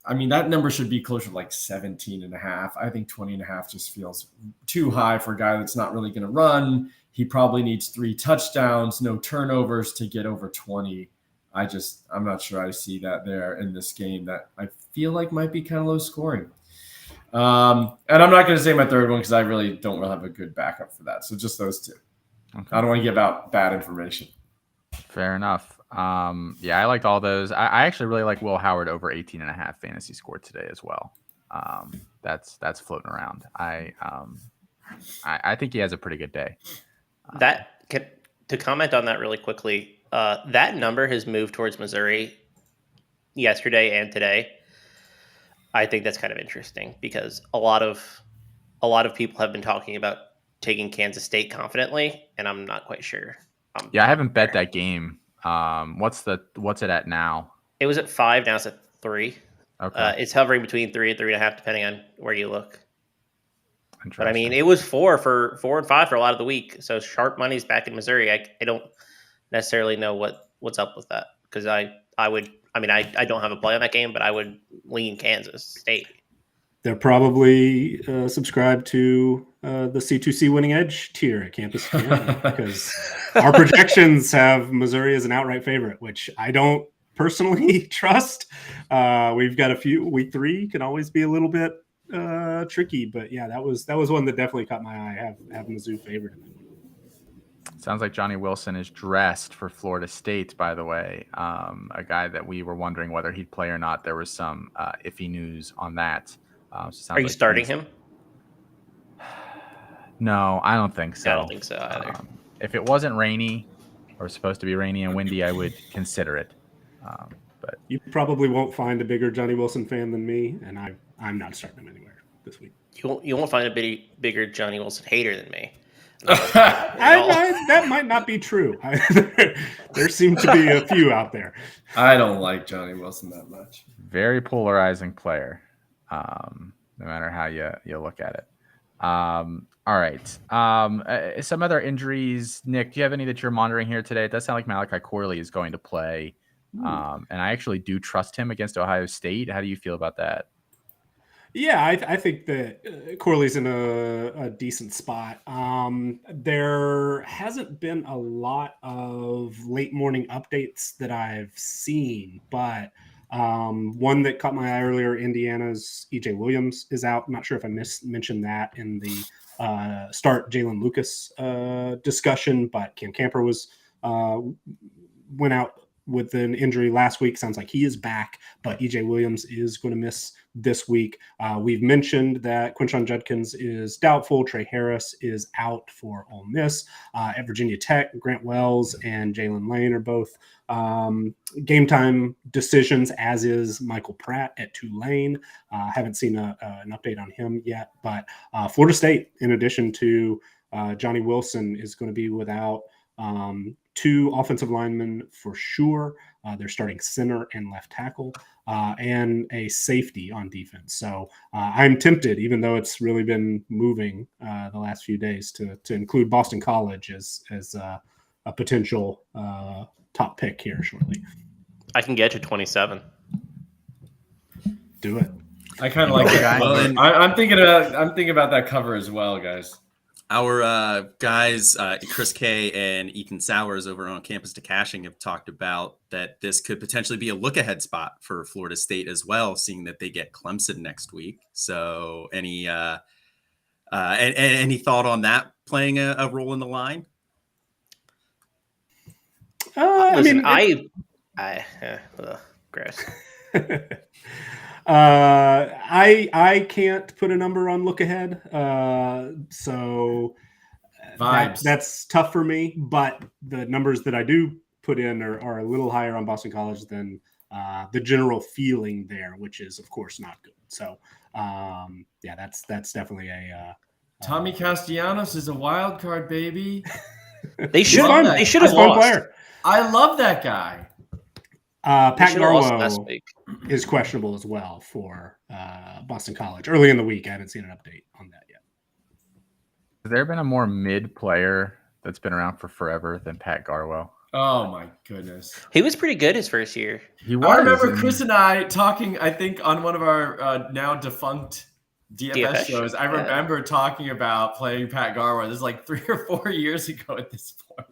I mean, that number should be closer to 17.5. I think 20.5 just feels too high for a guy that's not really going to run. He probably needs 3 touchdowns, no turnovers to get over 20. I'm not sure I see that there in this game that I feel like might be kind of low scoring. And I'm not going to say my third one because I really don't have a good backup for that. So just those 2. Okay. I don't want to give out bad information. Fair enough. I liked all those. I actually really like Will Howard over 18.5 fantasy score today as well. That's floating around. I think he has a pretty good day. To comment on that really quickly, that number has moved towards Missouri yesterday and today. I think that's kind of interesting because a lot of people have been talking about taking Kansas State confidently, and I'm not quite sure. I haven't bet that game. What's it at now? It was at 5. Now it's at 3. Okay. It's hovering between 3 and 3.5, depending on where you look. But I mean, it was 4 and 5 for a lot of the week. So sharp money's back in Missouri. I don't necessarily know what's up with that because I don't have a play on that game, but I would lean Kansas State. They're probably subscribed to the C2C winning edge tier at Campus2Canton because our projections have Missouri as an outright favorite, which I don't personally trust. We've got a few. Week 3 can always be a little bit tricky, but yeah, that was one that definitely caught my eye. Have Mizzou favored in that one. Sounds like Johnny Wilson is dressed for Florida State, by the way. A guy that we were wondering whether he'd play or not. There was some iffy news on that. Are you starting him? No, I don't think so. I don't think so either. If it wasn't rainy or supposed to be rainy and windy, I would consider it. But you probably won't find a bigger Johnny Wilson fan than me, and I'm not starting him anywhere this week. You won't find a bigger Johnny Wilson hater than me. That might not be true. There seem to be a few out there. I don't like Johnny Wilson that much. Very polarizing player, no matter how you look at it. All right. Some other injuries. Nick, do you have any that you're monitoring here today? It does sound like Malachi Corley is going to play. And I actually do trust him against Ohio State. How do you feel about that? Yeah, I think that Corley's in a decent spot. There hasn't been a lot of late morning updates that I've seen, but one that caught my eye earlier, Indiana's EJ Williams is out. I'm not sure if I mentioned that in the start Jalen Lucas discussion, but Cam Camper went out with an injury last week. Sounds like he is back, but EJ Williams is going to miss this week. We've mentioned that Quinshon Judkins is doubtful. Trey Harris is out for Ole Miss. At Virginia Tech, Grant Wells and Jalen Lane are both game time decisions, as is Michael Pratt at Tulane. Haven't seen an update on him yet, but Florida State, in addition to Johnny Wilson, is going to be without 2 offensive linemen for sure. They're starting center and left tackle and a safety on defense. So I'm tempted, even though it's really been moving the last few days, to include Boston College as a potential top pick here shortly. I can get to 27. Do it. I kind of like it. Well, I'm thinking about that cover as well, guys. Our guys, Chris K and Ethan Sowers over on Campus2Canton have talked about that this could potentially be a look-ahead spot for Florida State as well, seeing that they get Clemson next week. So any thought on that playing a role in the line? Listen, gross. I can't put a number on look ahead, so that's tough for me. But the numbers that I do put in are a little higher on Boston College than the general feeling there, which is of course not good. So that's definitely a Tommy Castellanos is a wild card, baby. They should have lost. Player. I love that guy. Pat Garwo is questionable as well for Boston College early in the week. I haven't seen an update on that yet. Has there been a more mid player that's been around for forever than Pat Garwo? Oh my goodness. He was pretty good his first year. He was. I remember Chris and I talking, I think, on one of our now defunct DFS shows. I remember talking about playing Pat Garwo. This is like 3 or 4 years ago at this point.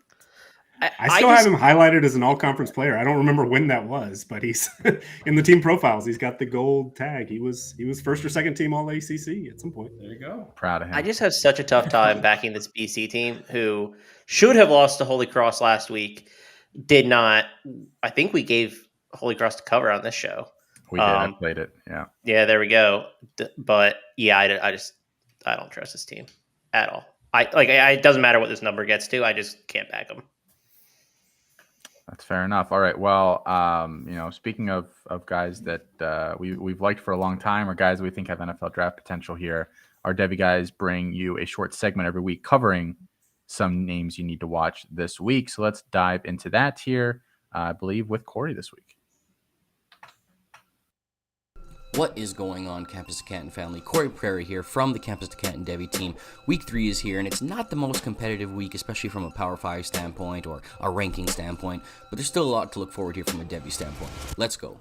I still have him highlighted as an all-conference player. I don't remember when that was, but he's in the team profiles. He's got the gold tag. He was first or second team all ACC at some point. There you go. Proud of him. I just have such a tough time backing this BC team who should have lost to Holy Cross last week. Did not. I think we gave Holy Cross to cover on this show. We did. I played it. Yeah. Yeah, there we go. But yeah, I don't trust this team at all. It doesn't matter what this number gets to. I just can't back them. That's fair enough. All right. Well, speaking of guys that we've liked for a long time, or guys we think have NFL draft potential here, our Devy guys bring you a short segment every week covering some names you need to watch this week. So let's dive into that here, I believe, with Corey this week. What is going on, Campus2Canton family? Corey Prairie here from the Campus2Canton Devy team. Week 3 is here, and it's not the most competitive week, especially from a Power 5 standpoint or a ranking standpoint, but there's still a lot to look forward here from a Devy standpoint. Let's go.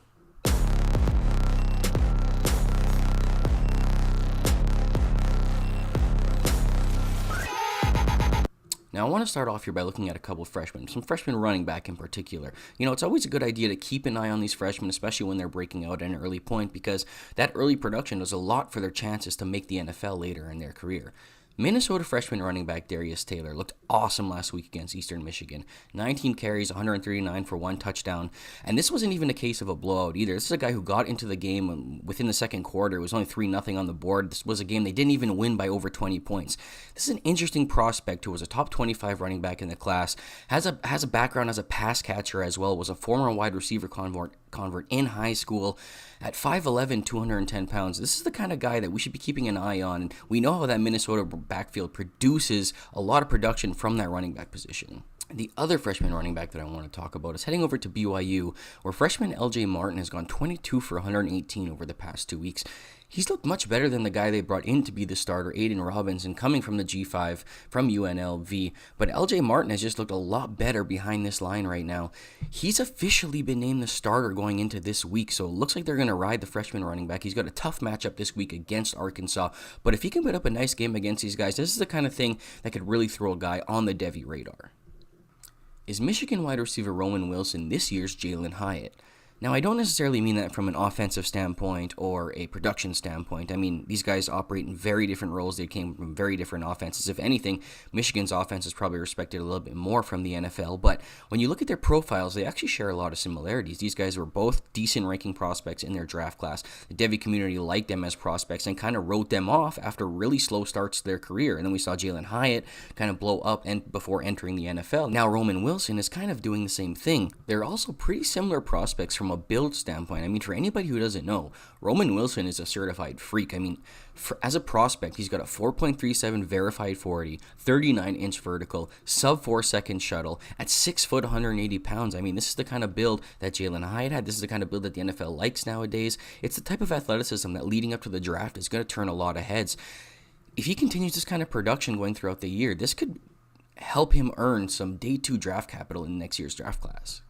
Now, I want to start off here by looking at a couple of freshmen, some freshman running back in particular. It's always a good idea to keep an eye on these freshmen, especially when they're breaking out at an early point, because that early production does a lot for their chances to make the NFL later in their career. Minnesota freshman running back Darius Taylor looked awesome last week against Eastern Michigan. 19 carries, 139 for 1 touchdown. And this wasn't even a case of a blowout either. This is a guy who got into the game within the second quarter. It was only 3-0 on the board. This was a game they didn't even win by over 20 points. This is an interesting prospect who was a top 25 running back in the class, has a background as a pass catcher as well, was a former wide receiver convert in high school. At 5'11", 210 pounds, this is the kind of guy that we should be keeping an eye on. And we know how that Minnesota backfield produces a lot of production from that running back position. The other freshman running back that I want to talk about is heading over to BYU, where freshman LJ Martin has gone 22 for 118 over the past 2 weeks. He's looked much better than the guy they brought in to be the starter, Aiden Robinson, coming from the G5 from UNLV. But LJ Martin has just looked a lot better behind this line right now. He's officially been named the starter going into this week, so it looks like they're going to ride the freshman running back. He's got a tough matchup this week against Arkansas, but if he can put up a nice game against these guys, this is the kind of thing that could really throw a guy on the Devy radar. Is Michigan wide receiver Roman Wilson this year's Jalen Hyatt? Now, I don't necessarily mean that from an offensive standpoint or a production standpoint. I mean, these guys operate in very different roles. They came from very different offenses. If anything, Michigan's offense is probably respected a little bit more from the NFL. But when you look at their profiles, they actually share a lot of similarities. These guys were both decent ranking prospects in their draft class. The Devy community liked them as prospects and kind of wrote them off after really slow starts to their career. And then we saw Jalen Hyatt kind of blow up before entering the NFL. Now, Roman Wilson is kind of doing the same thing. They're also pretty similar prospects from a build standpoint. I mean, for anybody who doesn't know, Roman Wilson is a certified freak. I mean, as a prospect, he's got a 4.37 verified 40, 39-inch vertical, sub 4-second shuttle at 6 foot, 180 pounds. I mean, this is the kind of build that Jalen Hyatt had. This is the kind of build that the NFL likes nowadays. It's the type of athleticism that leading up to the draft is going to turn a lot of heads. If he continues this kind of production going throughout the year, this could help him earn some day 2 draft capital in next year's draft class.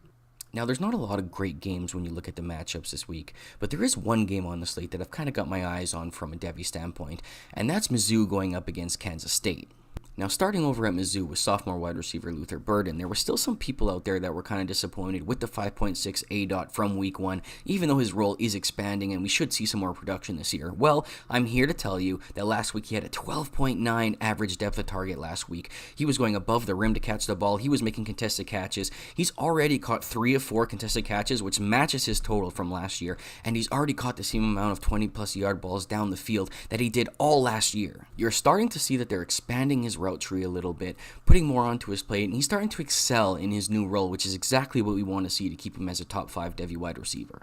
Now, there's not a lot of great games when you look at the matchups this week, but there is one game on the slate that I've kind of got my eyes on from a Devy standpoint, and that's Mizzou going up against Kansas State. Now, starting over at Mizzou with sophomore wide receiver Luther Burden, there were still some people out there that were kind of disappointed with the 5.6 ADOT from week 1, even though his role is expanding and we should see some more production this year. Well, I'm here to tell you that last week he had a 12.9 average depth of target last week. He was going above the rim to catch the ball. He was making contested catches. He's already caught 3 of 4 contested catches, which matches his total from last year, and he's already caught the same amount of 20-plus yard balls down the field that he did all last year. You're starting to see that they're expanding his route tree a little bit, putting more onto his plate, and he's starting to excel in his new role, which is exactly what we want to see to keep him as a top 5 Devy wide receiver.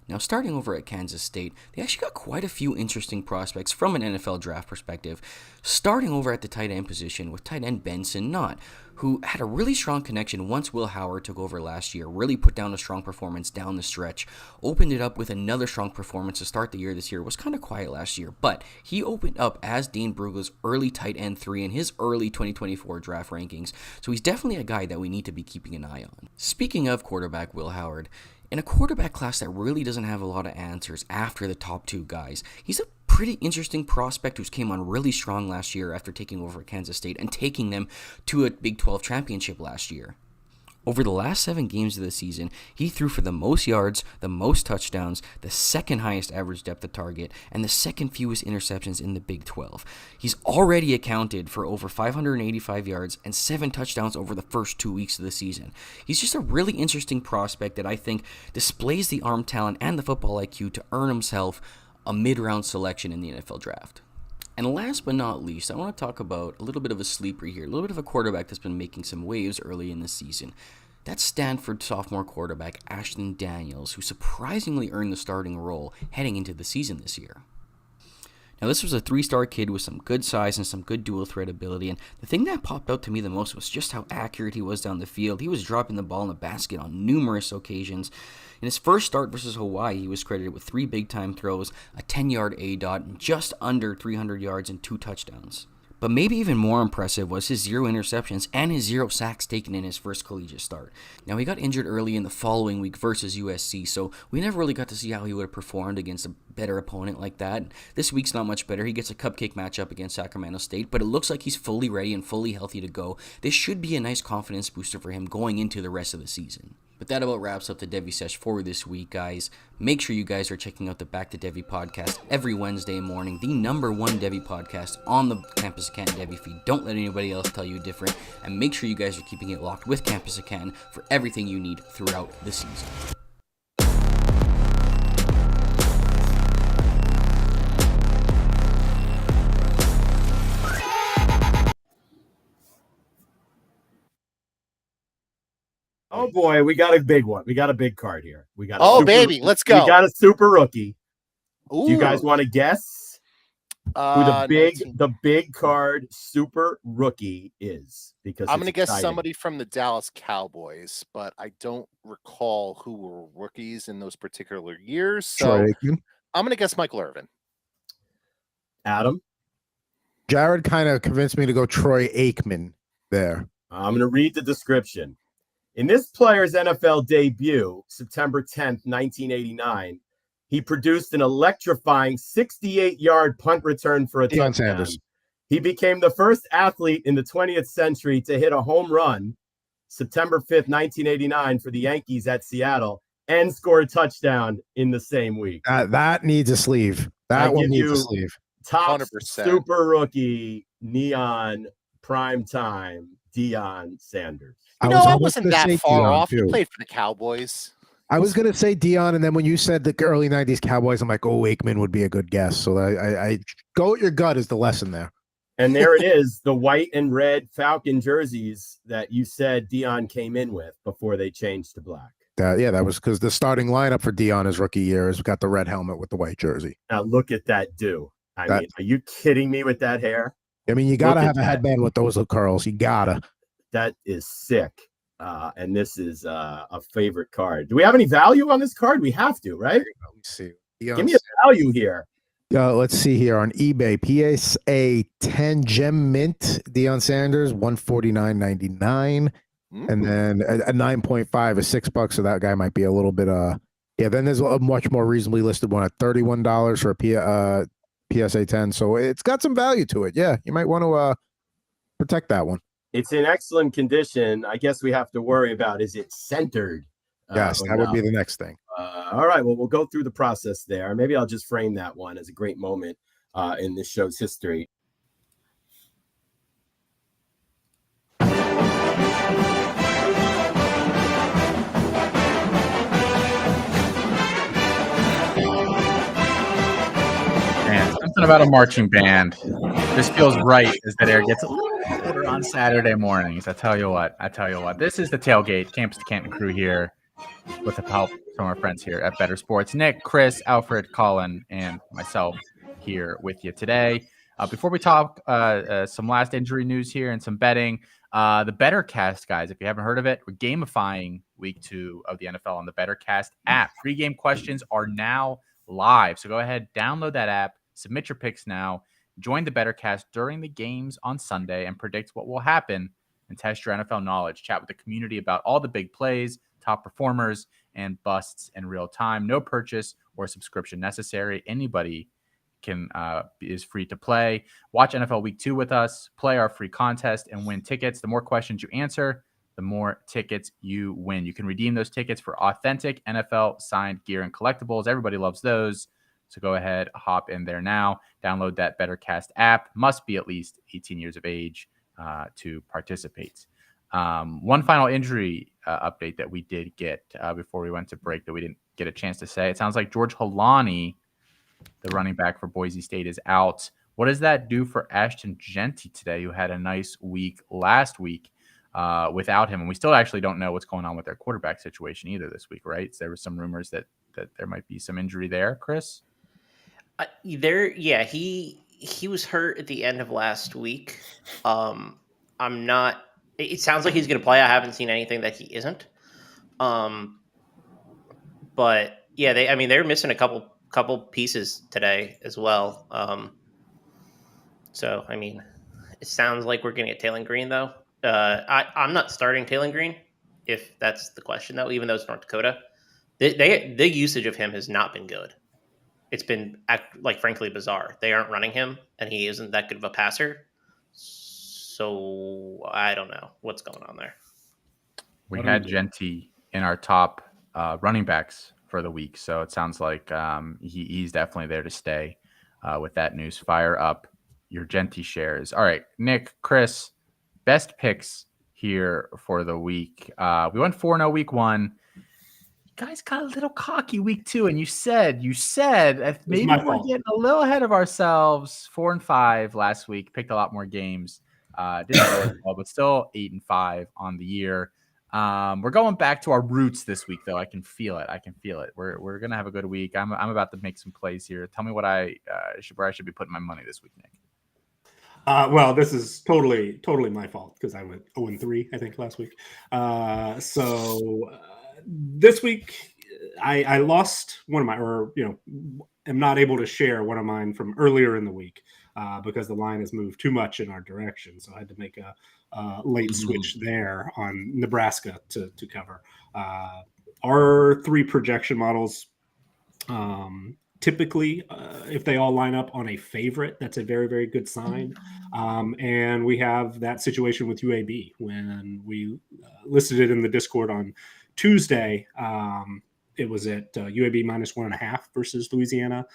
Now, starting over at Kansas State, they actually got quite a few interesting prospects from an NFL draft perspective. Starting over at the tight end position with tight end Benson Knott, who had a really strong connection once Will Howard took over last year, really put down a strong performance down the stretch, opened it up with another strong performance to start the year this year. It was kind of quiet last year, but he opened up as Dean Brugel's early tight end 3 in his early 2024 draft rankings, so he's definitely a guy that we need to be keeping an eye on. Speaking of quarterback Will Howard, in a quarterback class that really doesn't have a lot of answers after the top 2 guys, he's a pretty interesting prospect who's came on really strong last year after taking over at Kansas State and taking them to a Big 12 championship last year. Over the last 7 games of the season, he threw for the most yards, the most touchdowns, the second highest average depth of target, and the second fewest interceptions in the Big 12. He's already accounted for over 585 yards and 7 touchdowns over the first 2 weeks of the season. He's just a really interesting prospect that I think displays the arm talent and the football IQ to earn himself a mid-round selection in the NFL draft. And last but not least, I want to talk about a little bit of a sleeper here, a little bit of a quarterback that's been making some waves early in the season. That's Stanford sophomore quarterback Ashton Daniels, who surprisingly earned the starting role heading into the season this year. Now, this was a 3-star kid with some good size and some good dual threat ability, and the thing that popped out to me the most was just how accurate he was down the field. He was dropping the ball in the basket on numerous occasions. In his first start versus Hawaii, he was credited with 3 big-time throws, a 10-yard ADOT, and just under 300 yards and 2 touchdowns. But maybe even more impressive was his 0 interceptions and his 0 sacks taken in his first collegiate start. Now, he got injured early in the following week versus USC, so we never really got to see how he would have performed against a better opponent like that. This week's not much better. He gets a cupcake matchup against Sacramento State, but it looks like he's fully ready and fully healthy to go. This should be a nice confidence booster for him going into the rest of the season. But that about wraps up the Devy Sesh for this week, guys. Make sure you guys are checking out the Back to Devy podcast every Wednesday morning, the #1 Devy podcast on the Campus2Canton Devy feed. Don't let anybody else tell you different, and make sure you guys are keeping it locked with Campus2Canton for everything you need throughout the season. Oh boy, we got a big one. We got a big card here. We got baby, let's go. We got a super rookie. Ooh. Do you guys want to guess who the big card super rookie is? Because I'm going to guess exciting. somebody from the Dallas Cowboys, but I don't recall who were rookies in those particular years. So I'm going to guess Michael Irvin. Adam? Jared kind of convinced me to go Troy Aikman there. I'm going to read the description. In this player's NFL debut, September 10th, 1989, he produced an electrifying 68-yard punt return for a touchdown. Sanders. He became the first athlete in the 20th century to hit a home run, September 5th, 1989, for the Yankees at Seattle, and score a touchdown in the same week. That needs a sleeve. That one needs a sleeve. Top 100%. super rookie, neon, prime time, Deion Sanders. I wasn't that far off. He played for the Cowboys. I was going to say Deion, and then when you said the early 90s Cowboys, I'm like, oh, Aikman would be a good guess. So I go with your gut is the lesson there. And there it is, the white and red Falcon jerseys that you said Deion came in with before they changed to black. That was because the starting lineup for Deion his rookie year has got the red helmet with the white jersey. Now look at that do. I mean, are you kidding me with that hair? I mean, you got to have a headband with those curls. You got to. That is sick. And this is a favorite card. Do we have any value on this card? We have to, right? Let me see. Give me a value here. Let's see here on eBay. PSA 10 gem mint Deion Sanders, $149.99. And then a 9.5 is $6. So that guy might be a little bit then there's a much more reasonably listed one at $31 for a PSA 10. So it's got some value to it. Yeah, you might want to protect that one. It's in excellent condition. I guess we have to worry about, is it centered? Yes, that would be the next thing. All right. Well, we'll go through the process there. Maybe I'll just frame that one as a great moment in this show's history. Man, something about a marching band. This feels right as that air gets a little colder on Saturday mornings. I tell you what. This is the Tailgate, Campus2Canton crew here with the help from our friends here at Better Sports. Nick, Chris, Alfred, Colin, and myself here with you today. Before we talk some last injury news here and some betting, the Bettercast, guys, if you haven't heard of it, we're gamifying week 2 of the NFL on the Bettercast app. Pregame questions are now live. So go ahead, download that app, submit your picks now, join the Bettercast during the games on Sunday and predict what will happen and test your NFL knowledge. Chat with the community about all the big plays, top performers, and busts in real time. No purchase or subscription necessary. Anybody is free to play. Watch NFL Week 2 with us, play our free contest, and win tickets. The more questions you answer, the more tickets you win. You can redeem those tickets for authentic NFL signed gear and collectibles. Everybody loves those. So go ahead, hop in there now. Download that Bettercast app. Must be at least 18 years of age to participate. One final injury update that we did get before we went to break that we didn't get a chance to say. It sounds like George Holani, the running back for Boise State, is out. What does that do for Ashton Genty today, who had a nice week last week without him? And we still actually don't know what's going on with their quarterback situation either this week, right? So there were some rumors that there might be some injury there, Chris? He was hurt at the end of last week. I'm not. It sounds like he's going to play. I haven't seen anything that he isn't. But yeah, they're missing a couple pieces today as well. So it sounds like we're going to get Taylor Green though. I'm not starting Taylor Green if that's the question though. Even though it's North Dakota, the usage of him has not been good. It's been frankly bizarre. They aren't running him, and he isn't that good of a passer. So I don't know what's going on there. We had Genty in our top running backs for the week, so it sounds like he's definitely there to stay. With that news, fire up your Genty shares. All right, Nick, Chris, best picks here for the week. We went 4-0 week 1. Guys got a little cocky week 2, and you said maybe we're getting a little ahead of ourselves. 4-5 last week, picked a lot more games. Didn't go as well, but still 8-5 on the year. We're going back to our roots this week, though. I can feel it. We're gonna have a good week. I'm about to make some plays here. Tell me what where I should be putting my money this week, Nick. Well, this is totally my fault because I went 0-3, I think, last week. This week I lost one of my, am not able to share one of mine from earlier in the week because the line has moved too much in our direction. So I had to make a late switch there on Nebraska to cover. Our 3 projection models, typically, if they all line up on a favorite, that's a very, very good sign. And we have that situation with UAB when we listed it in the Discord on Tuesday. It was at UAB -1.5 versus Louisiana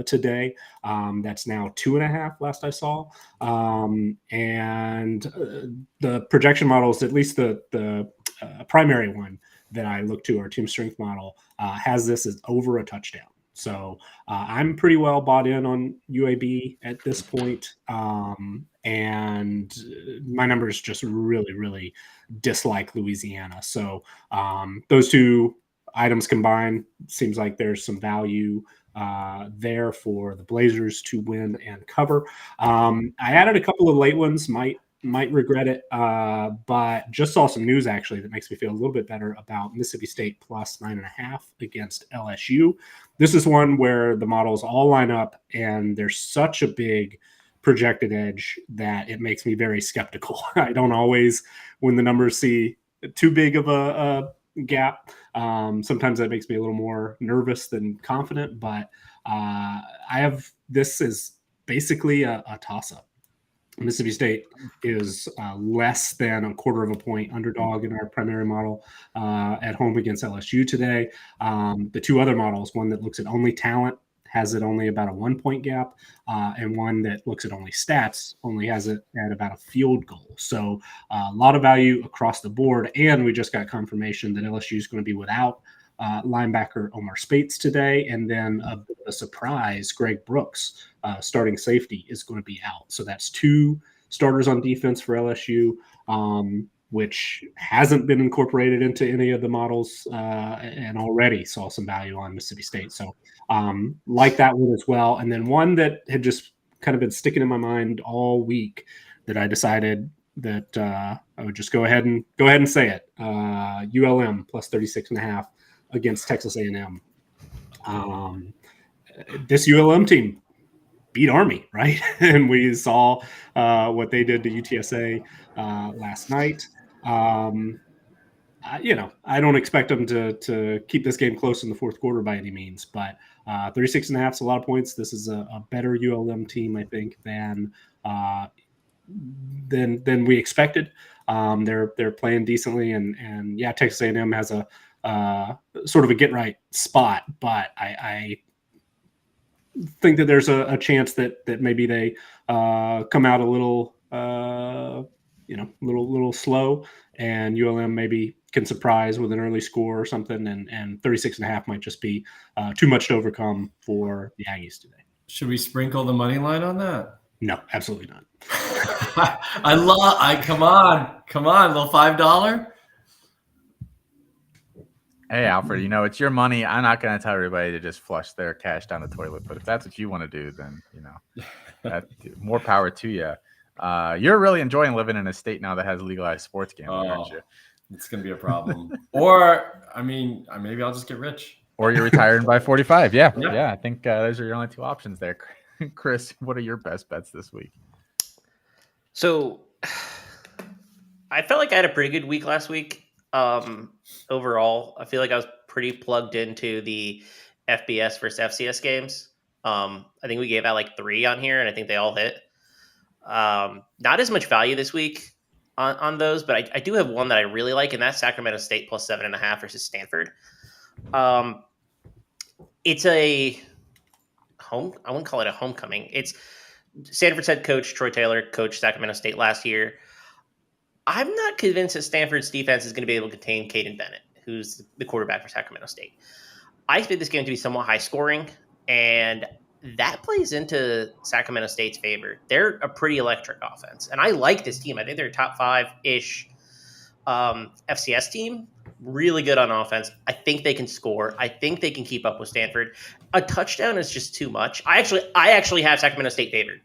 today. That's now 2.5 last I saw. And the projection models, at least the primary one that I look to, our team strength model, has this as over a touchdown. So I'm pretty well bought in on UAB at this point. And my numbers just really, really dislike Louisiana. So those 2 items combined, seems like there's some value there for the Blazers to win and cover. I added a couple of late ones, might regret it, but just saw some news actually that makes me feel a little bit better about Mississippi State +9.5 against LSU. This is one where the models all line up and there's such a big projected edge that it makes me very skeptical. I don't always, when the numbers see too big of a gap, sometimes that makes me a little more nervous than confident, but I have this is basically a toss-up. Mississippi State is less than a quarter of a point underdog in our primary model at home against LSU today. The two other models, one that looks at only talent, has it only about a 1 point gap, and one that looks at only stats only has it at about a field goal. So a lot of value across the board. And we just got confirmation that LSU is going to be without linebacker Omar Spates today. And then a surprise, Greg Brooks, starting safety, is going to be out. So that's two starters on defense for LSU, which hasn't been incorporated into any of the models, and already saw some value on Mississippi State. So like that one as well. And then one that had just kind of been sticking in my mind all week that I decided that I would just go ahead and say it. ULM plus 36.5 against Texas A&M. This ULM team beat Army, right? And we saw what they did to UTSA last night. I don't expect them to keep this game close in the fourth quarter by any means, but 36.5 is a lot of points. This is a better ULM team, I think, than we expected. They're playing decently, and yeah, Texas A&M has a sort of a get right spot, but I think that there's a chance that maybe they come out a little little slow, and ULM maybe can surprise with an early score or something, and 36.5 might just be too much to overcome for the Aggies today. Should we sprinkle the money line on that? No, absolutely not. Come on, little $5. Hey, Alfred, it's your money. I'm not going to tell everybody to just flush their cash down the toilet, but if that's what you want to do, then, more power to you. You're really enjoying living in a state now that has legalized sports gambling, aren't you? It's going to be a problem. Or, maybe I'll just get rich. Or you're retiring by 45. Yeah. I think those are your only two options there. Chris, what are your best bets this week? So I felt like I had a pretty good week last week. Overall, I feel like I was pretty plugged into the FBS versus FCS games. I think we gave out like 3 on here, and I think they all hit. Not as much value this week on those, but I do have one that I really like, and that's Sacramento State plus 7.5 versus Stanford. It's I wouldn't call it a homecoming. It's Stanford's head coach Troy Taylor coached Sacramento State last year. I'm not convinced that Stanford's defense is going to be able to contain Caden Bennett, who's the quarterback for Sacramento State. I expect this game to be somewhat high scoring, and that plays into Sacramento State's favor. They're a pretty electric offense, and I like this team. I think they're a top 5-ish FCS team. Really good on offense. I think they can score. I think they can keep up with Stanford. A touchdown is just too much. I actually have Sacramento State favored,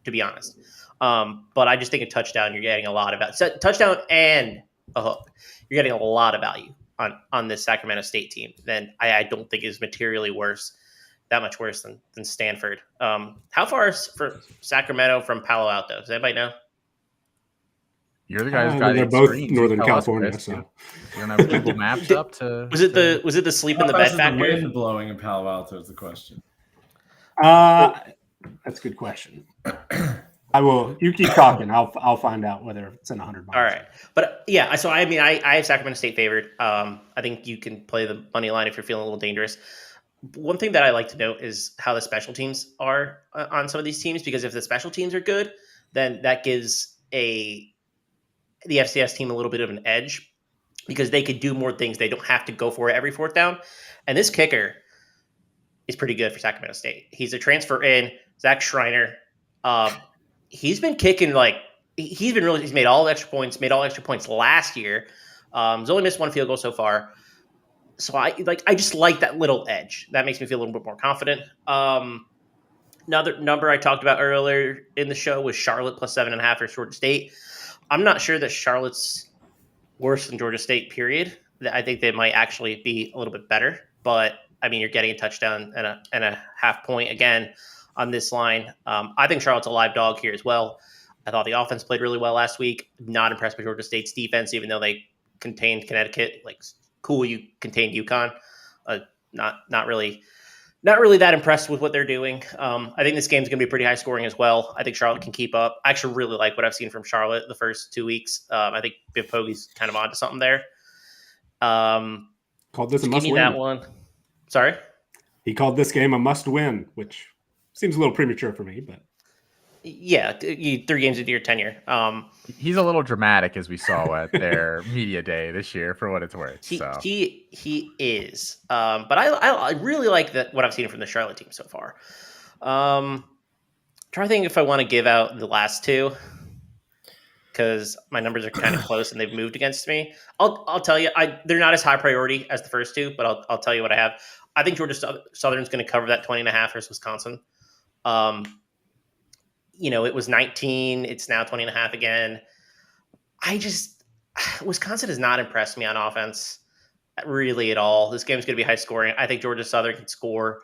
to be honest. But I just think a touchdown, you're getting a lot of value. So, touchdown and a hook, you're getting a lot of value on this Sacramento State team. Then I don't think is materially that much worse than Stanford. How far is for Sacramento from Palo Alto? Does anybody know? You're the guy who's got they're both Northern California, so you don't have Google Maps up to. Was it the sleep in the bed factor? The wind blowing in Palo Alto is the question. That's a good question. I will. You keep talking. I'll find out whether it's in 100 miles. All right, but yeah. So I have Sacramento State favored. I think you can play the money line if you're feeling a little dangerous. One thing that I like to note is how the special teams are on some of these teams, because if the special teams are good, then that gives the FCS team a little bit of an edge, because they could do more things. They don't have to go for it every fourth down. And this kicker is pretty good for Sacramento State. He's a transfer in, Zach Schreiner. He's been kicking he's made all extra points last year. He's only missed 1 field goal so far. So I just like that little edge. That makes me feel a little bit more confident. Another number I talked about earlier in the show was Charlotte plus 7.5 for Georgia State. I'm not sure that Charlotte's worse than Georgia State, period. I think they might actually be a little bit better. But, you're getting a touchdown and a half point again on this line. I think Charlotte's a live dog here as well. I thought the offense played really well last week. Not impressed by Georgia State's defense, even though they contained Connecticut. Cool, you contained UConn. Not really Not really that impressed with what they're doing. I think this game's going to be pretty high scoring as well. I think Charlotte can keep up. I actually really like what I've seen from Charlotte the first 2 weeks. I think Biv Pogge's kind of onto something there. Called this a give must me win. that one. Sorry? He called this game a must win, which seems a little premature for me, but Yeah, 3 games into your tenure. He's a little dramatic, as we saw at their media day this year, for what it's worth. He is. But I really like what I've seen from the Charlotte team so far. Trying to think if I want to give out the last 2, because my numbers are kind of close and they've moved against me. I'll tell you, they're not as high priority as the first 2, but I'll tell you what I have. I think Georgia Southern's going to cover that 20.5 versus Wisconsin. It was 19. It's now 20.5 again. Wisconsin has not impressed me on offense really at all. This game's going to be high scoring. I think Georgia Southern can score.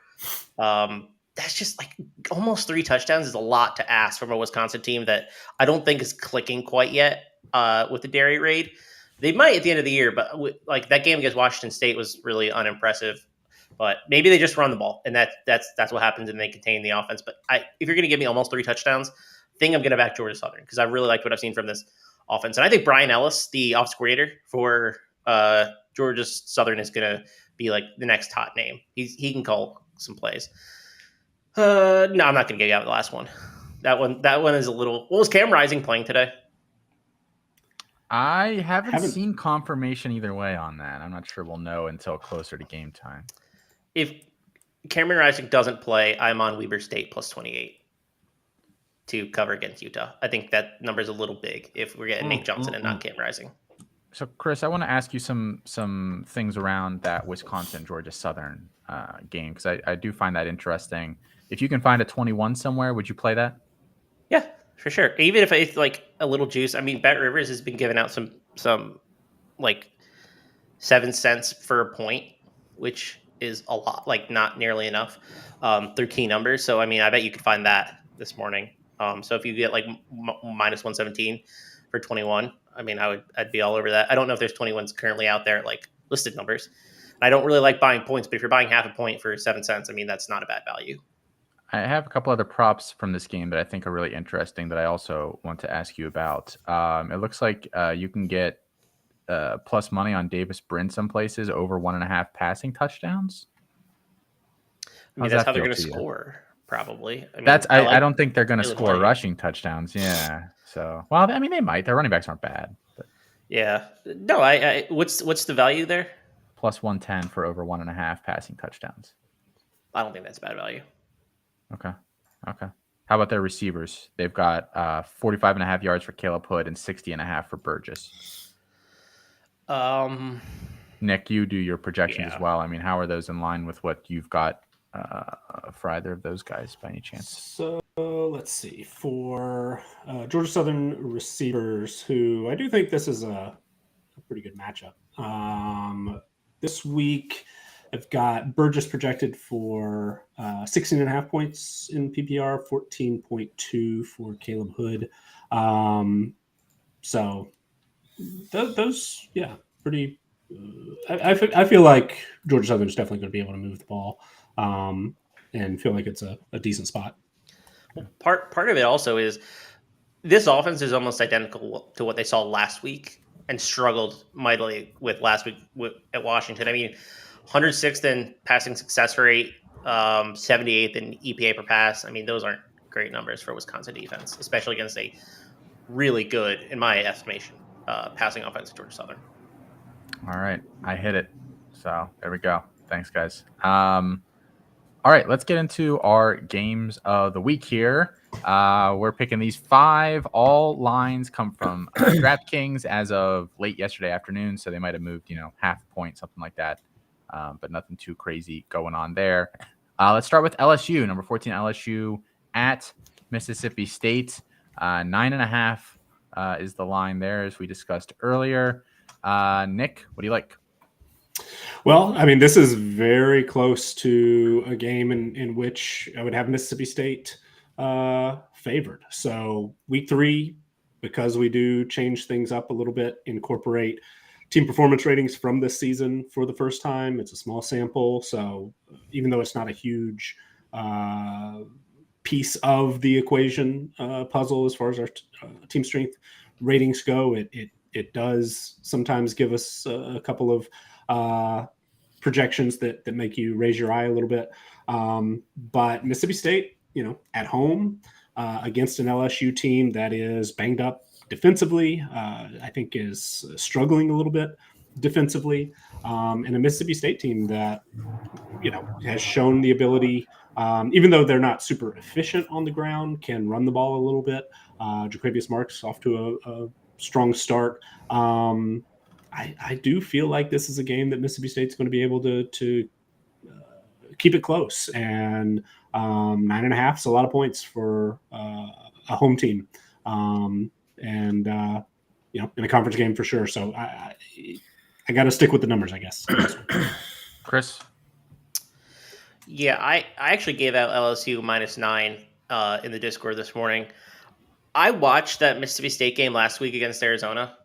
That's just like almost 3 touchdowns is a lot to ask from a Wisconsin team that I don't think is clicking quite yet with the Dairy Raid. They might at the end of the year, but like that game against Washington State was really unimpressive. But maybe they just run the ball, and that's what happens, and they contain the offense. But if you're going to give me almost 3 touchdowns, I think I'm going to back Georgia Southern because I really like what I've seen from this offense. And I think Brian Ellis, the offensive coordinator for Georgia Southern, is going to be like the next hot name. He can call some plays. No, I'm not going to get out the last one. That one is a little. What was Cam Rising playing today? I haven't seen confirmation either way on that. I'm not sure we'll know until closer to game time. If Cameron Rising doesn't play, I'm on Weber State plus 28 to cover against Utah. I think that number is a little big if we're getting Nate Johnson and not Cam Rising. So, Chris, I want to ask you some things around that Wisconsin-Georgia Southern game because I do find that interesting. If you can find a 21 somewhere, would you play that? Yeah, for sure. Even if it's like a little juice. I mean, Bet Rivers has been giving out some like 7 cents for a point, which is a lot, like not nearly enough through key numbers. So, I mean, I bet you could find that this morning. So if you get like minus 117 for 21, I mean, I'd be all over that. I don't know if there's 21s currently out there, like listed numbers. I don't really like buying points, but if you're buying half a point for 7 cents, I mean, that's not a bad value. I have a couple other props from this game that I think are really interesting that I also want to ask you about. It looks like you can get plus money on Davis Brin some places over 1.5 passing touchdowns. I mean, that's how they're going to score, probably. I mean, I don't think they're going to score rushing touchdowns. Yeah. So, well, I mean, they might. Their running backs aren't bad. But. Yeah. No, what's the value there? Plus 110 for over 1.5 passing touchdowns. I don't think that's bad value. Okay. How about their receivers? They've got 45.5 yards for Caleb Hood and 60.5 for Burgess. Nick, you do your projections as well. I mean, how are those in line with what you've got for either of those guys by any chance? So let's see. For Georgia Southern receivers, who I do think this is a pretty good matchup. This week, I've got Burgess projected for 16.5 points in PPR, 14.2 for Caleb Hood. So those, pretty. I feel like Georgia Southern is definitely going to be able to move the ball, and feel like it's a decent spot. Well, part of it also is this offense is almost identical to what they saw last week and struggled mightily with last week at Washington. I mean, 106th in passing success rate, 78th in EPA per pass. I mean, those aren't great numbers for Wisconsin defense, especially against a really good, in my estimation, passing offense at Georgia Southern. All right, I hit it. So there we go. Thanks, guys. All right, let's get into our games of the week here. We're picking these 5. All lines come from DraftKings as of late yesterday afternoon, so they might have moved, half a point, something like that. But nothing too crazy going on there. Let's start with LSU, number 14 LSU at Mississippi State. 9.5 is the line there, as we discussed earlier. Nick, what do you like? Well, I mean, this is very close to a game in which I would have Mississippi State favored. So week 3, because we do change things up a little bit, incorporate team performance ratings from this season for the first time. It's a small sample, so even though it's not a huge piece of the equation puzzle as far as our team strength ratings go, it does sometimes give us a couple of projections that make you raise your eye a little bit. But Mississippi State, at home against an LSU team that is banged up defensively, I think is struggling a little bit defensively, and a Mississippi State team that, has shown the ability, even though they're not super efficient on the ground, can run the ball a little bit. Jaquavius Marks off to a strong start. I do feel like this is a game that Mississippi State's going to be able to keep it close, and 9.5 is a lot of points for a home team, and in a conference game for sure. So I got to stick with the numbers, I guess. Chris? Yeah, I actually gave out LSU -9 in the Discord this morning. I watched that Mississippi State game last week against Arizona,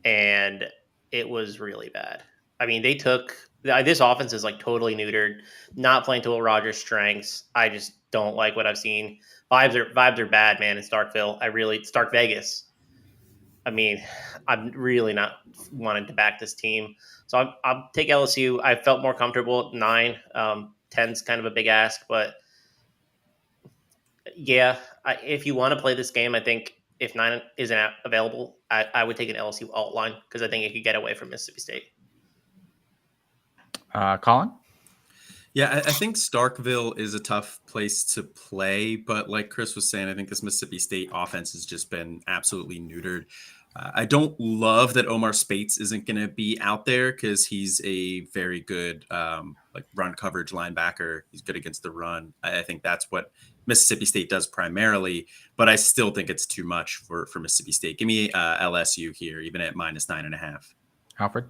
and it was really bad. I mean, they took this offense is like totally neutered, not playing to Will Rogers' strengths. I just don't like what I've seen. Vibes are bad, man. In Starkville, it's Stark Vegas. I mean, I'm really not wanting to back this team, so I'll take LSU. I felt more comfortable at 9. 10's kind of a big ask, but yeah, if you want to play this game, I think if 9 isn't available, I would take an LSU alt line because I think it could get away from Mississippi State. Colin? Yeah, I think Starkville is a tough place to play, but like Chris was saying, I think this Mississippi State offense has just been absolutely neutered. I don't love that Omar Spates isn't going to be out there because he's a very good run coverage linebacker. He's good against the run. I think that's what Mississippi State does primarily, but I still think it's too much for Mississippi State. Give me LSU here, even at -9.5. Alfred?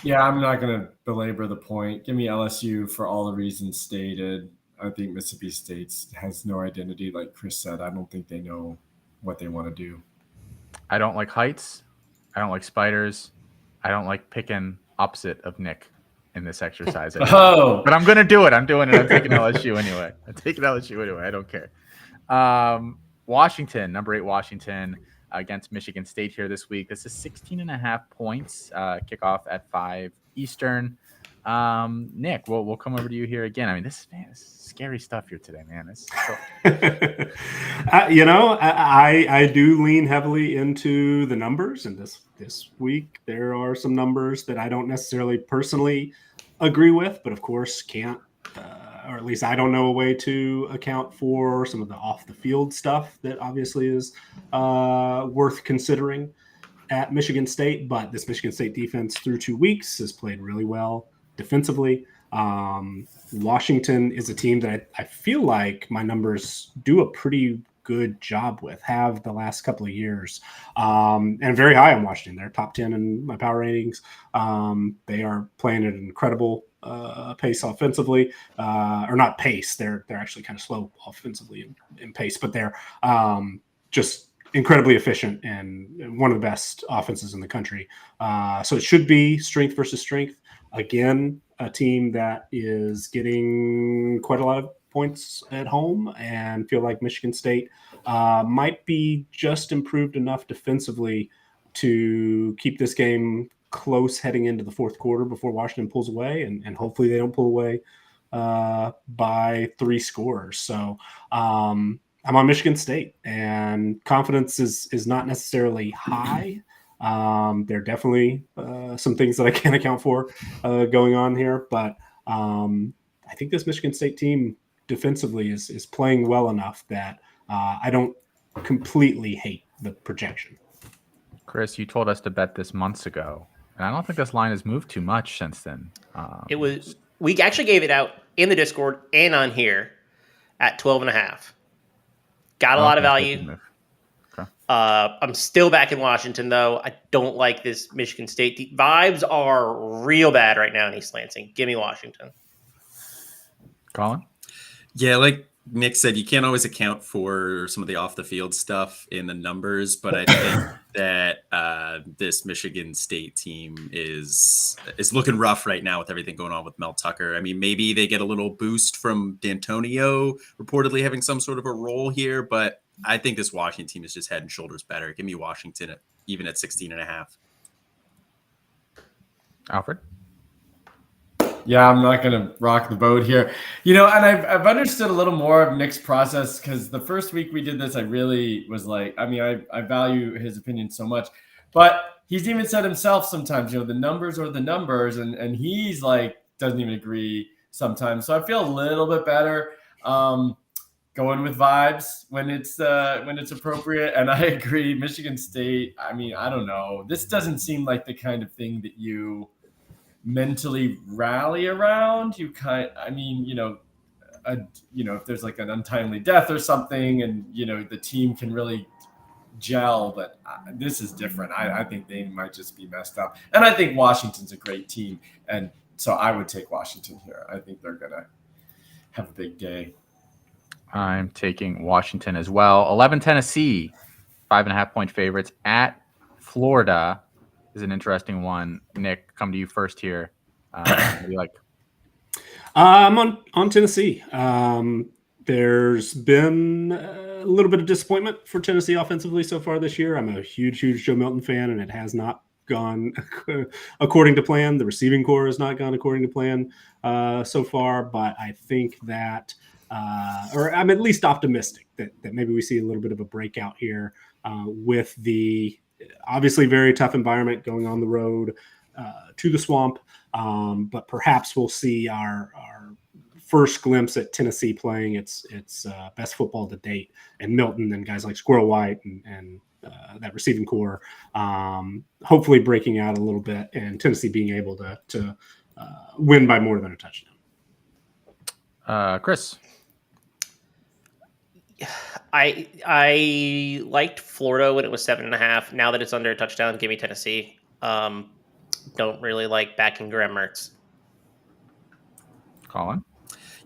Yeah, I'm not going to belabor the point. Give me LSU for all the reasons stated. I think Mississippi State has no identity, like Chris said. I don't think they know what they want to do. I don't like heights. I don't like spiders. I don't like picking opposite of Nick in this exercise. But I'm going to do it. I'm doing it. I'm taking LSU anyway. I don't care. Washington, number 8 Washington against Michigan State here this week. This is 16.5 points. Kickoff at 5 Eastern. Nick, we'll come over to you here again. I mean, this is scary stuff here today, man. I do lean heavily into the numbers, and this week there are some numbers that I don't necessarily personally agree with, but of course can't, or at least I don't know a way to account for some of the off the field stuff that obviously is worth considering at Michigan State. But this Michigan State defense through 2 weeks has played really well defensively. Washington is a team that I feel like my numbers do a pretty good job with, have the last couple of years, and very high on Washington. They're top 10 in my power ratings. They are playing at an incredible pace offensively, or not pace. They're actually kind of slow offensively in pace, but they're just incredibly efficient and one of the best offenses in the country. So it should be strength versus strength. Again, a team that is getting quite a lot of points at home, and feel like Michigan State might be just improved enough defensively to keep this game close heading into the fourth quarter before Washington pulls away, and hopefully they don't pull away by 3 scores. So I'm on Michigan State, and confidence is not necessarily high. There are definitely some things that I can't account for going on here, but I think this Michigan State team defensively is playing well enough that I don't completely hate the projection. Chris, you told us to bet this months ago, and I don't think this line has moved too much since then. We actually gave it out in the Discord and on here at 12.5. Got a lot of value. Okay. I'm still back in Washington, though. I don't like this Michigan State. Vibes are real bad right now in East Lansing. Give me Washington. Colin? Yeah, like Nick said, you can't always account for some of the off the field stuff in the numbers, but I think that this Michigan State team is looking rough right now with everything going on with Mel Tucker. I mean, maybe they get a little boost from D'Antonio reportedly having some sort of a role here, but I think this Washington team is just head and shoulders better. Give me Washington even at 16.5. Alfred? Yeah, I'm not going to rock the boat here. And I've understood a little more of Nick's process because the first week we did this, I really was like, I value his opinion so much. But he's even said himself sometimes, the numbers are the numbers. And he's like, doesn't even agree sometimes. So I feel a little bit better going with vibes when it's appropriate. And I agree, Michigan State, I don't know. This doesn't seem like the kind of thing that you mentally rally around. If there's like an untimely death or something and the team can really gel, but this is different. I think they might just be messed up, and I think Washington's a great team, and so I would take Washington here. I think they're gonna have a big day. I'm taking Washington as well. 11 Tennessee, 5.5 point favorites at Florida is an interesting one. Nick, come to you first here. What do you like? I'm on Tennessee. There's been a little bit of disappointment for Tennessee offensively so far this year. I'm a huge Joe Milton fan, and it has not gone according to plan. The receiving core has not gone according to plan so far, but I think that, or I'm at least optimistic that maybe we see a little bit of a breakout here with the obviously very tough environment going on the road to the Swamp. But perhaps we'll see our first glimpse at Tennessee playing its best football to date, and Milton and guys like Squirrel White and that receiving core hopefully breaking out a little bit, and Tennessee being able to win by more than a touchdown. Chris? I liked Florida when it was 7.5. Now that it's under a touchdown, give me Tennessee. Don't really like backing Graham Mertz. Colin?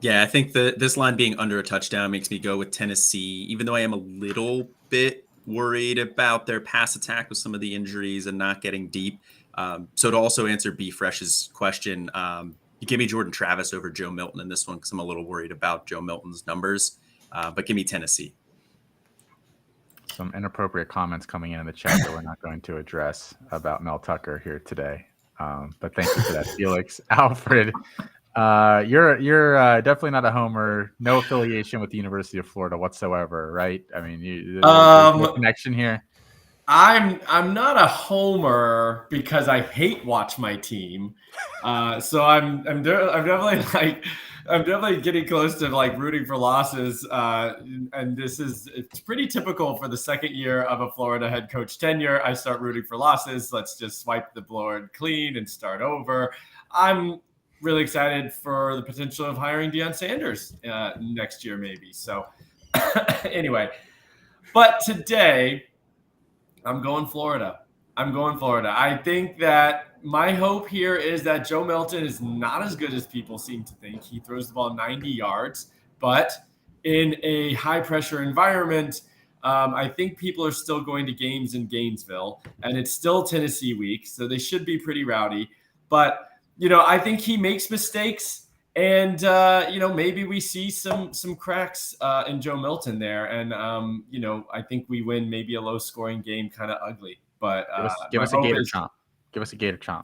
Yeah, I think this line being under a touchdown makes me go with Tennessee, even though I am a little bit worried about their pass attack with some of the injuries and not getting deep. So to also answer B Fresh's question, you give me Jordan Travis over Joe Milton in this one because I'm a little worried about Joe Milton's numbers, but give me Tennessee. Some inappropriate comments coming in the chat that we're not going to address about Mel Tucker here today. But thank you for that, Felix. Alfred, you're definitely not a homer. No affiliation with the University of Florida whatsoever, right? I mean, there's no connection here. I'm not a homer because I hate watch my team. So I'm definitely getting close to like rooting for losses. And it's pretty typical for the second year of a Florida head coach tenure. I start rooting for losses. Let's just swipe the board clean and start over. I'm really excited for the potential of hiring Deion Sanders next year, maybe. So anyway, but today I'm going Florida. I think that my hope here is that Joe Milton is not as good as people seem to think. He throws the ball 90 yards, but in a high-pressure environment, I think people are still going to games in Gainesville, and it's still Tennessee week, so they should be pretty rowdy. But, I think he makes mistakes, and, maybe we see some cracks in Joe Milton there. And, I think we win maybe a low-scoring game, kind of ugly. But give us a gator chomp. Give us a gator chomp.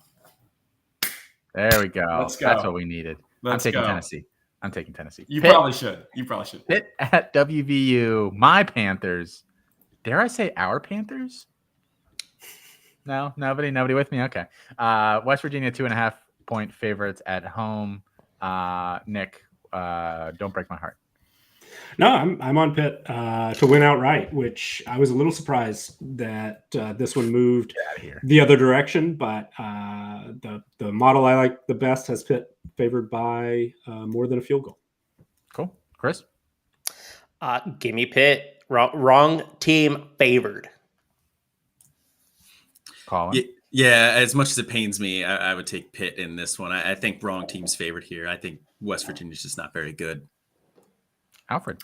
There we go. Let's go. That's what we needed. I'm taking Tennessee. You probably should. Pitt at WVU. My Panthers. Dare I say our Panthers? No, nobody with me. Okay. West Virginia 2.5 point favorites at home. Nick, don't break my heart. No, I'm on Pitt to win outright, which I was a little surprised that this one moved the other direction. But the model I like the best has Pitt favored by more than a field goal. Cool. Chris? Give me Pitt. Wrong team favored. Colin? Yeah, as much as it pains me, I would take Pitt in this one. I think wrong team's favored here. I think West Virginia's just not very good. Alfred?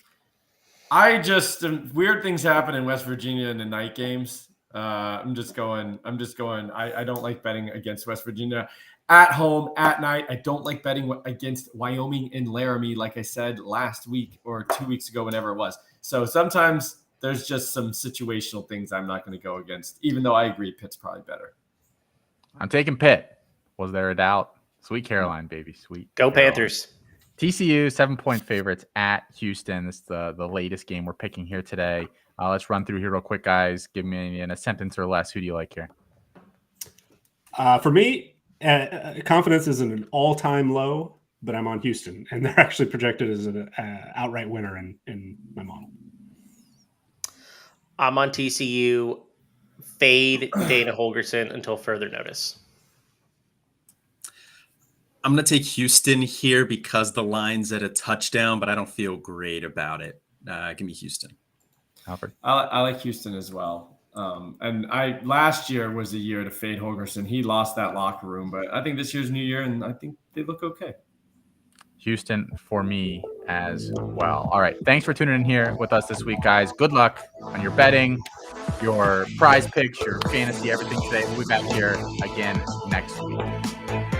Weird things happen in West Virginia in the night games. I'm just going. I don't like betting against West Virginia at home at night. I don't like betting against Wyoming and Laramie, like I said last week or 2 weeks ago, whenever it was. So sometimes there's just some situational things I'm not going to go against, even though I agree Pitt's probably better. I'm taking Pitt. Was there a doubt? Sweet Caroline, baby. Sweet. Go Caroline. Panthers. TCU 7-point favorites at Houston. This is the latest game we're picking here today. Let's run through here real quick, guys. Give me in a sentence or less. Who do you like here? For me, confidence is an all-time low, but I'm on Houston, and they're actually projected as an outright winner in my model. I'm on TCU. Fade Dana Holgerson until further notice. I'm going to take Houston here because the line's at a touchdown, but I don't feel great about it. Give me Houston. Alfred? I like Houston as well. And last year was the year to fade Holgerson. He lost that locker room, but I think this year's new year, and I think they look okay. Houston for me as well. All right. Thanks for tuning in here with us this week, guys. Good luck on your betting, your prize picks, your fantasy, everything today. We'll be back here again next week.